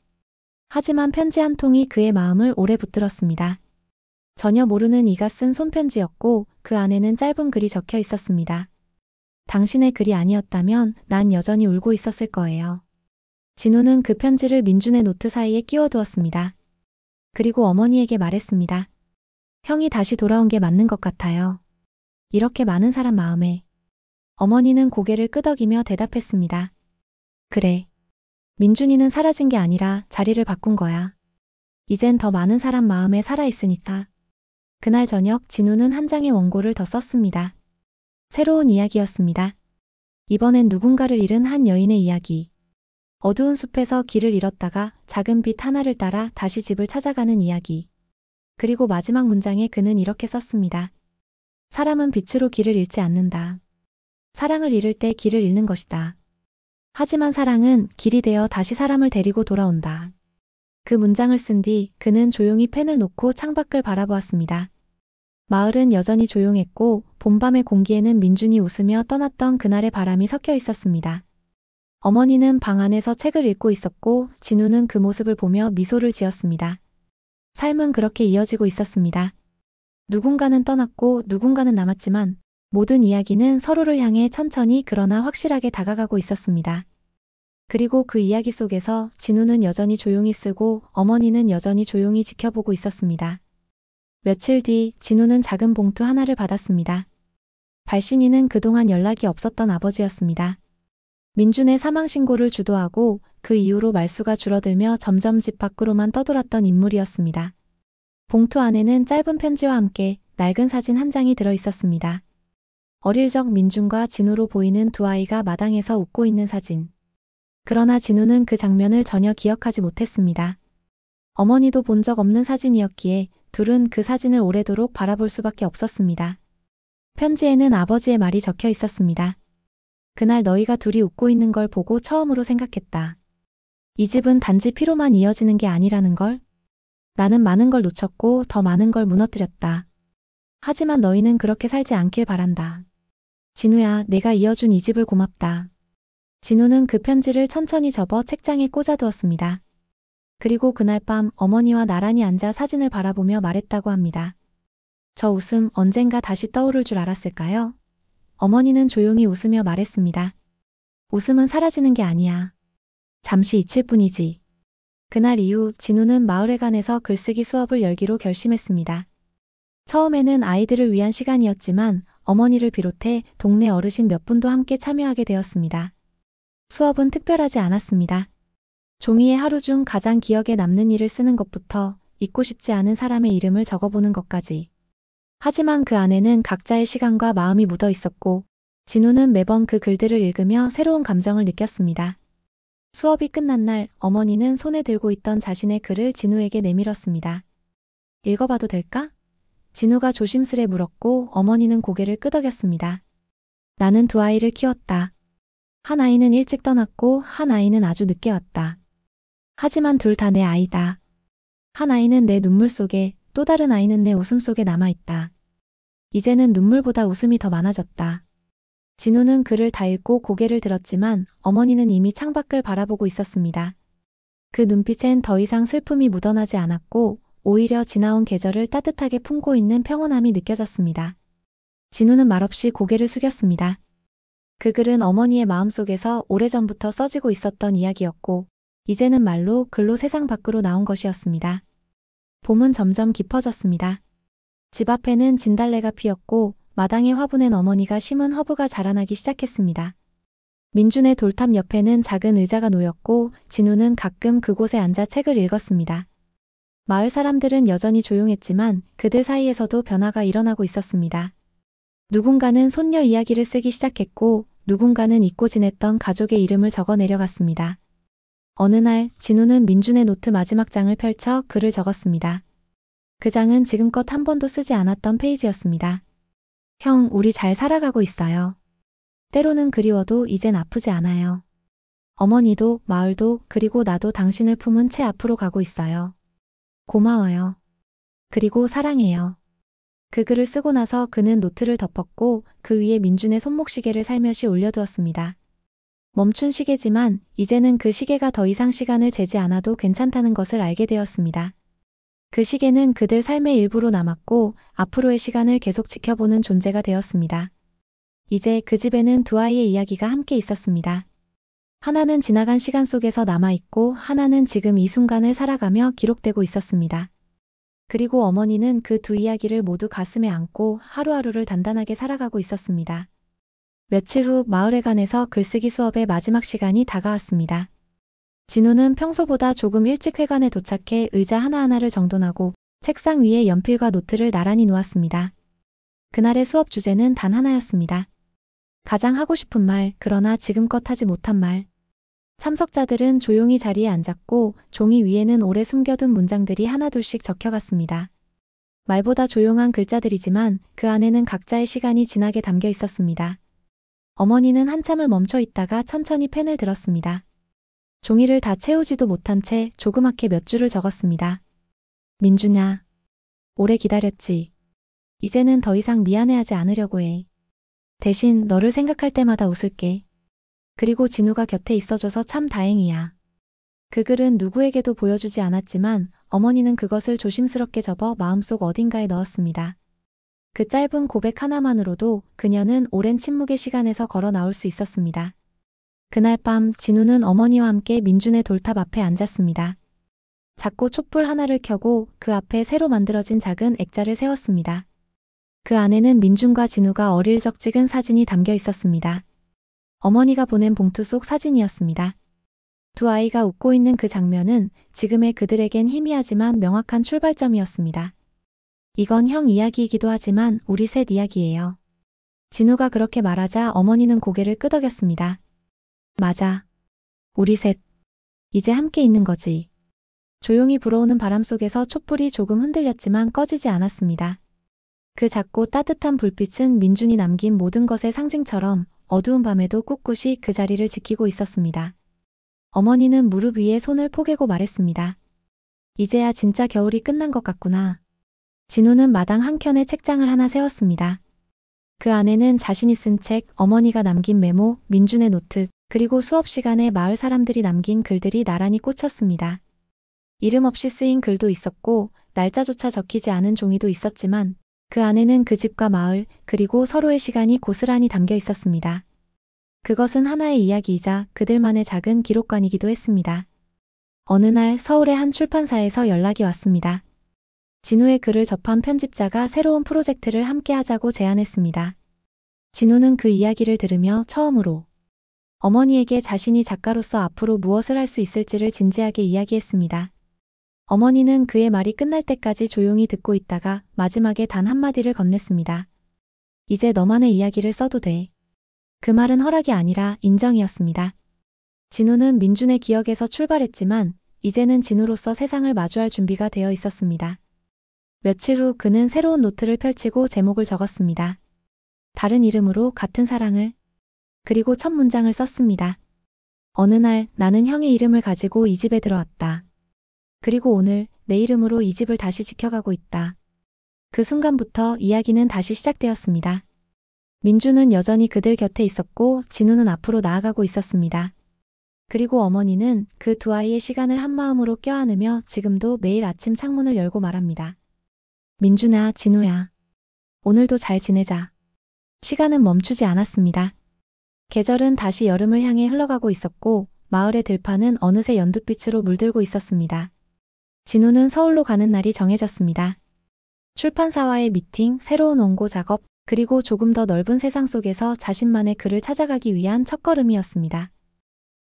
하지만 편지 한 통이 그의 마음을 오래 붙들었습니다. 전혀 모르는 이가 쓴 손편지였고 그 안에는 짧은 글이 적혀 있었습니다. 당신의 글이 아니었다면 난 여전히 울고 있었을 거예요. 진우는 그 편지를 민준의 노트 사이에 끼워두었습니다. 그리고 어머니에게 말했습니다. 형이 다시 돌아온 게 맞는 것 같아요. 이렇게 많은 사람 마음에. 어머니는 고개를 끄덕이며 대답했습니다. 그래. 민준이는 사라진 게 아니라 자리를 바꾼 거야. 이젠 더 많은 사람 마음에 살아있으니까. 그날 저녁 진우는 한 장의 원고를 더 썼습니다. 새로운 이야기였습니다. 이번엔 누군가를 잃은 한 여인의 이야기. 어두운 숲에서 길을 잃었다가 작은 빛 하나를 따라 다시 집을 찾아가는 이야기. 그리고 마지막 문장에 그는 이렇게 썼습니다. 사람은 빛으로 길을 잃지 않는다. 사랑을 잃을 때 길을 잃는 것이다. 하지만 사랑은 길이 되어 다시 사람을 데리고 돌아온다. 그 문장을 쓴 뒤 그는 조용히 펜을 놓고 창밖을 바라보았습니다. 마을은 여전히 조용했고 봄밤의 공기에는 민준이 웃으며 떠났던 그날의 바람이 섞여 있었습니다. 어머니는 방 안에서 책을 읽고 있었고 진우는 그 모습을 보며 미소를 지었습니다. 삶은 그렇게 이어지고 있었습니다. 누군가는 떠났고 누군가는 남았지만 모든 이야기는 서로를 향해 천천히 그러나 확실하게 다가가고 있었습니다. 그리고 그 이야기 속에서 진우는 여전히 조용히 쓰고 어머니는 여전히 조용히 지켜보고 있었습니다. 며칠 뒤 진우는 작은 봉투 하나를 받았습니다. 발신인은 그동안 연락이 없었던 아버지였습니다. 민준의 사망 신고를 주도하고 그 이후로 말수가 줄어들며 점점 집 밖으로만 떠돌았던 인물이었습니다. 봉투 안에는 짧은 편지와 함께 낡은 사진 한 장이 들어 있었습니다. 어릴 적 민준과 진우로 보이는 두 아이가 마당에서 웃고 있는 사진. 그러나 진우는 그 장면을 전혀 기억하지 못했습니다. 어머니도 본 적 없는 사진이었기에 둘은 그 사진을 오래도록 바라볼 수밖에 없었습니다. 편지에는 아버지의 말이 적혀 있었습니다. 그날 너희가 둘이 웃고 있는 걸 보고 처음으로 생각했다. 이 집은 단지 피로만 이어지는 게 아니라는 걸. 나는 많은 걸 놓쳤고 더 많은 걸 무너뜨렸다. 하지만 너희는 그렇게 살지 않길 바란다. 진우야, 내가 이어준 이 집을 고맙다. 진우는 그 편지를 천천히 접어 책장에 꽂아두었습니다. 그리고 그날 밤 어머니와 나란히 앉아 사진을 바라보며 말했다고 합니다. 저 웃음 언젠가 다시 떠오를 줄 알았을까요? 어머니는 조용히 웃으며 말했습니다. 웃음은 사라지는 게 아니야. 잠시 잊힐 뿐이지. 그날 이후 진우는 마을회관에서 글쓰기 수업을 열기로 결심했습니다. 처음에는 아이들을 위한 시간이었지만 어머니를 비롯해 동네 어르신 몇 분도 함께 참여하게 되었습니다. 수업은 특별하지 않았습니다. 종이에 하루 중 가장 기억에 남는 일을 쓰는 것부터 잊고 싶지 않은 사람의 이름을 적어보는 것까지. 하지만 그 안에는 각자의 시간과 마음이 묻어 있었고 진우는 매번 그 글들을 읽으며 새로운 감정을 느꼈습니다. 수업이 끝난 날 어머니는 손에 들고 있던 자신의 글을 진우에게 내밀었습니다. 읽어봐도 될까? 진우가 조심스레 물었고 어머니는 고개를 끄덕였습니다. 나는 두 아이를 키웠다. 한 아이는 일찍 떠났고 한 아이는 아주 늦게 왔다. 하지만 둘 다 내 아이다. 한 아이는 내 눈물 속에 또 다른 아이는 내 웃음 속에 남아있다. 이제는 눈물보다 웃음이 더 많아졌다. 진우는 글을 다 읽고 고개를 들었지만 어머니는 이미 창밖을 바라보고 있었습니다. 그 눈빛엔 더 이상 슬픔이 묻어나지 않았고 오히려 지나온 계절을 따뜻하게 품고 있는 평온함이 느껴졌습니다. 진우는 말없이 고개를 숙였습니다. 그 글은 어머니의 마음속에서 오래전부터 써지고 있었던 이야기였고 이제는 말로 글로 세상 밖으로 나온 것이었습니다. 봄은 점점 깊어졌습니다. 집 앞에는 진달래가 피었고 마당에 화분엔 어머니가 심은 허브가 자라나기 시작했습니다. 민준의 돌탑 옆에는 작은 의자가 놓였고 진우는 가끔 그곳에 앉아 책을 읽었습니다. 마을 사람들은 여전히 조용했지만 그들 사이에서도 변화가 일어나고 있었습니다. 누군가는 손녀 이야기를 쓰기 시작했고 누군가는 잊고 지냈던 가족의 이름을 적어 내려갔습니다. 어느 날 진우는 민준의 노트 마지막 장을 펼쳐 글을 적었습니다. 그 장은 지금껏 한 번도 쓰지 않았던 페이지였습니다. 형, 우리 잘 살아가고 있어요. 때로는 그리워도 이젠 아프지 않아요. 어머니도 마을도 그리고 나도 당신을 품은 채 앞으로 가고 있어요. 고마워요. 그리고 사랑해요. 그 글을 쓰고 나서 그는 노트를 덮었고 그 위에 민준의 손목시계를 살며시 올려두었습니다. 멈춘 시계지만 이제는 그 시계가 더 이상 시간을 재지 않아도 괜찮다는 것을 알게 되었습니다. 그 시계는 그들 삶의 일부로 남았고 앞으로의 시간을 계속 지켜보는 존재가 되었습니다. 이제 그 집에는 두 아이의 이야기가 함께 있었습니다. 하나는 지나간 시간 속에서 남아있고 하나는 지금 이 순간을 살아가며 기록되고 있었습니다. 그리고 어머니는 그 두 이야기를 모두 가슴에 안고 하루하루를 단단하게 살아가고 있었습니다. 며칠 후 마을회관에서 글쓰기 수업의 마지막 시간이 다가왔습니다. 진우는 평소보다 조금 일찍 회관에 도착해 의자 하나하나를 정돈하고 책상 위에 연필과 노트를 나란히 놓았습니다. 그날의 수업 주제는 단 하나였습니다. 가장 하고 싶은 말, 그러나 지금껏 하지 못한 말. 참석자들은 조용히 자리에 앉았고 종이 위에는 오래 숨겨둔 문장들이 하나둘씩 적혀갔습니다. 말보다 조용한 글자들이지만 그 안에는 각자의 시간이 진하게 담겨 있었습니다. 어머니는 한참을 멈춰 있다가 천천히 펜을 들었습니다. 종이를 다 채우지도 못한 채 조그맣게 몇 줄을 적었습니다. 민준아, 오래 기다렸지. 이제는 더 이상 미안해하지 않으려고 해. 대신 너를 생각할 때마다 웃을게. 그리고 진우가 곁에 있어줘서 참 다행이야. 그 글은 누구에게도 보여주지 않았지만 어머니는 그것을 조심스럽게 접어 마음속 어딘가에 넣었습니다. 그 짧은 고백 하나만으로도 그녀는 오랜 침묵의 시간에서 걸어 나올 수 있었습니다. 그날 밤 진우는 어머니와 함께 민준의 돌탑 앞에 앉았습니다. 작고 촛불 하나를 켜고 그 앞에 새로 만들어진 작은 액자를 세웠습니다. 그 안에는 민준과 진우가 어릴 적 찍은 사진이 담겨 있었습니다. 어머니가 보낸 봉투 속 사진이었습니다. 두 아이가 웃고 있는 그 장면은 지금의 그들에겐 희미하지만 명확한 출발점이었습니다. 이건 형 이야기이기도 하지만 우리 셋 이야기예요. 진우가 그렇게 말하자 어머니는 고개를 끄덕였습니다. 맞아. 우리 셋. 이제 함께 있는 거지. 조용히 불어오는 바람 속에서 촛불이 조금 흔들렸지만 꺼지지 않았습니다. 그 작고 따뜻한 불빛은 민준이 남긴 모든 것의 상징처럼 어두운 밤에도 꿋꿋이 그 자리를 지키고 있었습니다. 어머니는 무릎 위에 손을 포개고 말했습니다. 이제야 진짜 겨울이 끝난 것 같구나. 진우는 마당 한켠에 책장을 하나 세웠습니다. 그 안에는 자신이 쓴 책, 어머니가 남긴 메모, 민준의 노트, 그리고 수업 시간에 마을 사람들이 남긴 글들이 나란히 꽂혔습니다. 이름 없이 쓰인 글도 있었고 날짜조차 적히지 않은 종이도 있었지만 그 안에는 그 집과 마을 그리고 서로의 시간이 고스란히 담겨 있었습니다. 그것은 하나의 이야기이자 그들만의 작은 기록관이기도 했습니다. 어느 날 서울의 한 출판사에서 연락이 왔습니다. 진우의 글을 접한 편집자가 새로운 프로젝트를 함께 하자고 제안했습니다. 진우는 그 이야기를 들으며 처음으로 어머니에게 자신이 작가로서 앞으로 무엇을 할 수 있을지를 진지하게 이야기했습니다. 어머니는 그의 말이 끝날 때까지 조용히 듣고 있다가 마지막에 단 한마디를 건넸습니다. 이제 너만의 이야기를 써도 돼. 그 말은 허락이 아니라 인정이었습니다. 진우는 민준의 기억에서 출발했지만 이제는 진우로서 세상을 마주할 준비가 되어 있었습니다. 며칠 후 그는 새로운 노트를 펼치고 제목을 적었습니다. 다른 이름으로 같은 사랑을. 그리고 첫 문장을 썼습니다. 어느 날 나는 형의 이름을 가지고 이 집에 들어왔다. 그리고 오늘 내 이름으로 이 집을 다시 지켜가고 있다. 그 순간부터 이야기는 다시 시작되었습니다. 민주는 여전히 그들 곁에 있었고 진우는 앞으로 나아가고 있었습니다. 그리고 어머니는 그 두 아이의 시간을 한마음으로 껴안으며 지금도 매일 아침 창문을 열고 말합니다. 민준아, 진우야. 오늘도 잘 지내자. 시간은 멈추지 않았습니다. 계절은 다시 여름을 향해 흘러가고 있었고 마을의 들판은 어느새 연두빛으로 물들고 있었습니다. 진우는 서울로 가는 날이 정해졌습니다. 출판사와의 미팅, 새로운 원고 작업, 그리고 조금 더 넓은 세상 속에서 자신만의 글을 찾아가기 위한 첫걸음이었습니다.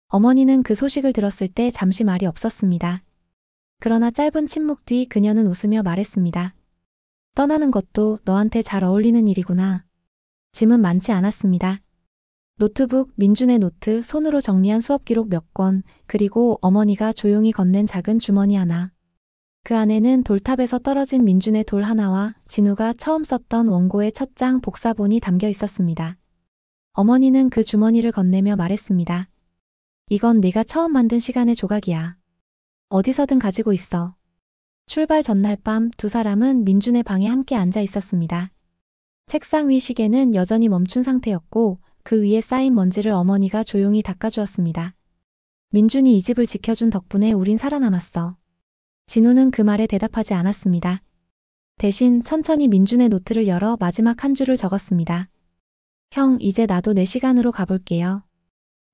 어머니는 그 소식을 들었을 때 잠시 말이 없었습니다. 그러나 짧은 침묵 뒤 그녀는 웃으며 말했습니다. 떠나는 것도 너한테 잘 어울리는 일이구나. 짐은 많지 않았습니다. 노트북, 민준의 노트, 손으로 정리한 수업 기록 몇 권, 그리고 어머니가 조용히 건넨 작은 주머니 하나. 그 안에는 돌탑에서 떨어진 민준의 돌 하나와 진우가 처음 썼던 원고의 첫 장 복사본이 담겨 있었습니다. 어머니는 그 주머니를 건네며 말했습니다. 이건 네가 처음 만든 시간의 조각이야. 어디서든 가지고 있어. 출발 전날 밤 두 사람은 민준의 방에 함께 앉아 있었습니다. 책상 위 시계는 여전히 멈춘 상태였고 그 위에 쌓인 먼지를 어머니가 조용히 닦아주었습니다. 민준이 이 집을 지켜준 덕분에 우린 살아남았어. 진우는 그 말에 대답하지 않았습니다. 대신 천천히 민준의 노트를 열어 마지막 한 줄을 적었습니다. 형, 이제 나도 내 시간으로 가볼게요.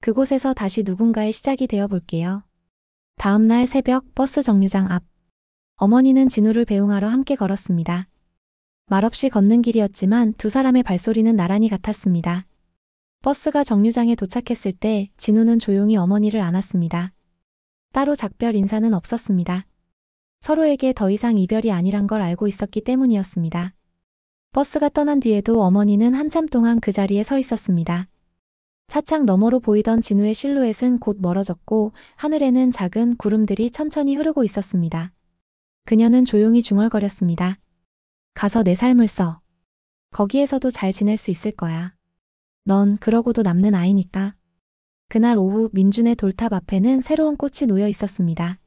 그곳에서 다시 누군가의 시작이 되어 볼게요. 다음 날 새벽 버스 정류장 앞. 어머니는 진우를 배웅하러 함께 걸었습니다. 말없이 걷는 길이었지만 두 사람의 발소리는 나란히 같았습니다. 버스가 정류장에 도착했을 때 진우는 조용히 어머니를 안았습니다. 따로 작별 인사는 없었습니다. 서로에게 더 이상 이별이 아니란 걸 알고 있었기 때문이었습니다. 버스가 떠난 뒤에도 어머니는 한참 동안 그 자리에 서 있었습니다. 차창 너머로 보이던 진우의 실루엣은 곧 멀어졌고 하늘에는 작은 구름들이 천천히 흐르고 있었습니다. 그녀는 조용히 중얼거렸습니다. 가서 내 삶을 써. 거기에서도 잘 지낼 수 있을 거야. 넌 그러고도 남는 아이니까. 그날 오후 민준의 돌탑 앞에는 새로운 꽃이 놓여 있었습니다.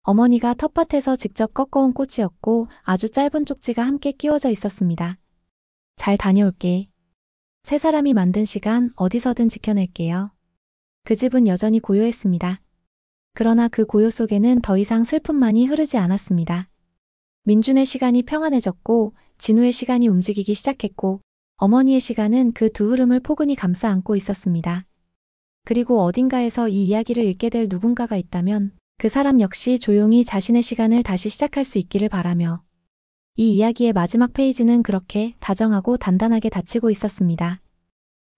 어머니가 텃밭에서 직접 꺾어온 꽃이었고 아주 짧은 쪽지가 함께 끼워져 있었습니다. 잘 다녀올게. 세 사람이 만든 시간 어디서든 지켜낼게요. 그 집은 여전히 고요했습니다. 그러나 그 고요 속에는 더 이상 슬픔만이 흐르지 않았습니다. 민준의 시간이 평안해졌고 진우의 시간이 움직이기 시작했고 어머니의 시간은 그 두 흐름을 포근히 감싸 안고 있었습니다. 그리고 어딘가에서 이 이야기를 읽게 될 누군가가 있다면 그 사람 역시 조용히 자신의 시간을 다시 시작할 수 있기를 바라며 이 이야기의 마지막 페이지는 그렇게 다정하고 단단하게 닫히고 있었습니다.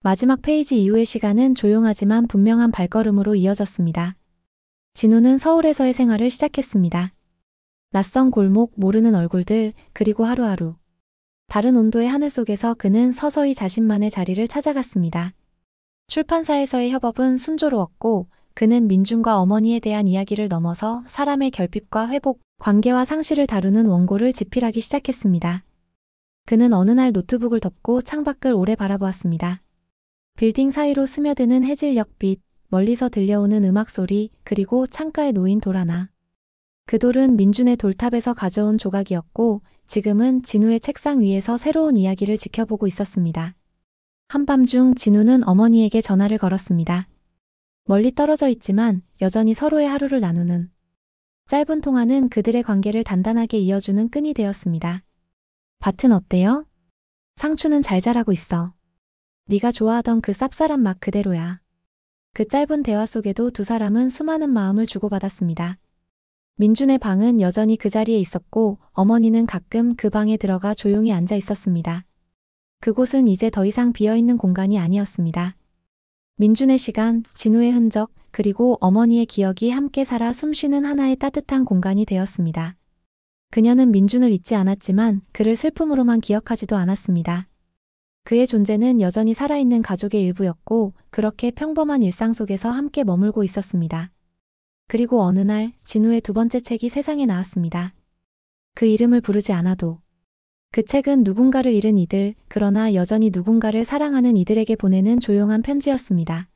마지막 페이지 이후의 시간은 조용하지만 분명한 발걸음으로 이어졌습니다. 진우는 서울에서의 생활을 시작했습니다. 낯선 골목, 모르는 얼굴들, 그리고 하루하루. 다른 온도의 하늘 속에서 그는 서서히 자신만의 자리를 찾아갔습니다. 출판사에서의 협업은 순조로웠고 그는 민준과 어머니에 대한 이야기를 넘어서 사람의 결핍과 회복, 관계와 상실을 다루는 원고를 집필하기 시작했습니다. 그는 어느 날 노트북을 덮고 창밖을 오래 바라보았습니다. 빌딩 사이로 스며드는 해질녘빛, 멀리서 들려오는 음악 소리, 그리고 창가에 놓인 돌 하나. 그 돌은 민준의 돌탑에서 가져온 조각이었고 지금은 진우의 책상 위에서 새로운 이야기를 지켜보고 있었습니다. 한밤중 진우는 어머니에게 전화를 걸었습니다. 멀리 떨어져 있지만 여전히 서로의 하루를 나누는 짧은 통화는 그들의 관계를 단단하게 이어주는 끈이 되었습니다. 밭은 어때요? 상추는 잘 자라고 있어. 네가 좋아하던 그 쌉쌀한 맛 그대로야. 그 짧은 대화 속에도 두 사람은 수많은 마음을 주고받았습니다. 민준의 방은 여전히 그 자리에 있었고 어머니는 가끔 그 방에 들어가 조용히 앉아 있었습니다. 그곳은 이제 더 이상 비어있는 공간이 아니었습니다. 민준의 시간, 진우의 흔적, 그리고 어머니의 기억이 함께 살아 숨쉬는 하나의 따뜻한 공간이 되었습니다. 그녀는 민준을 잊지 않았지만 그를 슬픔으로만 기억하지도 않았습니다. 그의 존재는 여전히 살아있는 가족의 일부였고 그렇게 평범한 일상 속에서 함께 머물고 있었습니다. 그리고 어느 날 진우의 두 번째 책이 세상에 나왔습니다. 그 이름을 부르지 않아도. 그 책은 누군가를 잃은 이들, 그러나 여전히 누군가를 사랑하는 이들에게 보내는 조용한 편지였습니다.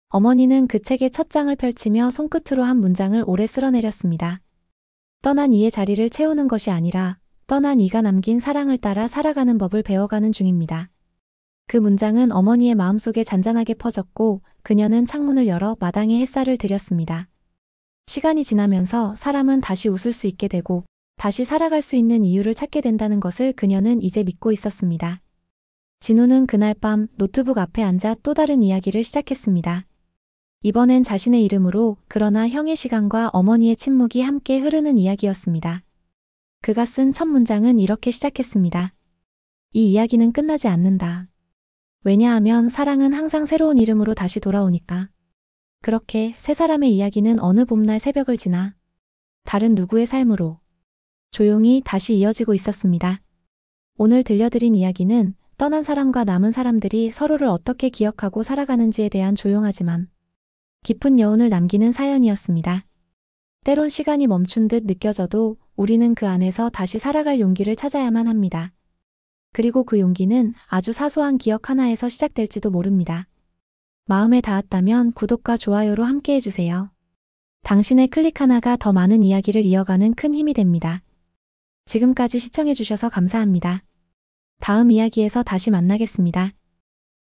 어머니는 그 책의 첫 장을 펼치며 손끝으로 한 문장을 오래 쓸어내렸습니다. 떠난 이의 자리를 채우는 것이 아니라 떠난 이가 남긴 사랑을 따라 살아가는 법을 배워가는 중입니다. 그 문장은 어머니의 마음속에 잔잔하게 퍼졌고 그녀는 창문을 열어 마당에 햇살을 들였습니다. 시간이 지나면서 사람은 다시 웃을 수 있게 되고 다시 살아갈 수 있는 이유를 찾게 된다는 것을 그녀는 이제 믿고 있었습니다. 진우는 그날 밤 노트북 앞에 앉아 또 다른 이야기를 시작했습니다. 이번엔 자신의 이름으로, 그러나 형의 시간과 어머니의 침묵이 함께 흐르는 이야기였습니다. 그가 쓴 첫 문장은 이렇게 시작했습니다. 이 이야기는 끝나지 않는다. 왜냐하면 사랑은 항상 새로운 이름으로 다시 돌아오니까. 그렇게 세 사람의 이야기는 어느 봄날 새벽을 지나 다른 누구의 삶으로 조용히 다시 이어지고 있었습니다. 오늘 들려드린 이야기는 떠난 사람과 남은 사람들이 서로를 어떻게 기억하고 살아가는지에 대한 조용하지만 깊은 여운을 남기는 사연이었습니다. 때론 시간이 멈춘 듯 느껴져도 우리는 그 안에서 다시 살아갈 용기를 찾아야만 합니다. 그리고 그 용기는 아주 사소한 기억 하나에서 시작될지도 모릅니다. 마음에 닿았다면 구독과 좋아요로 함께 해주세요. 당신의 클릭 하나가 더 많은 이야기를 이어가는 큰 힘이 됩니다. 지금까지 시청해주셔서 감사합니다. 다음 이야기에서 다시 만나겠습니다.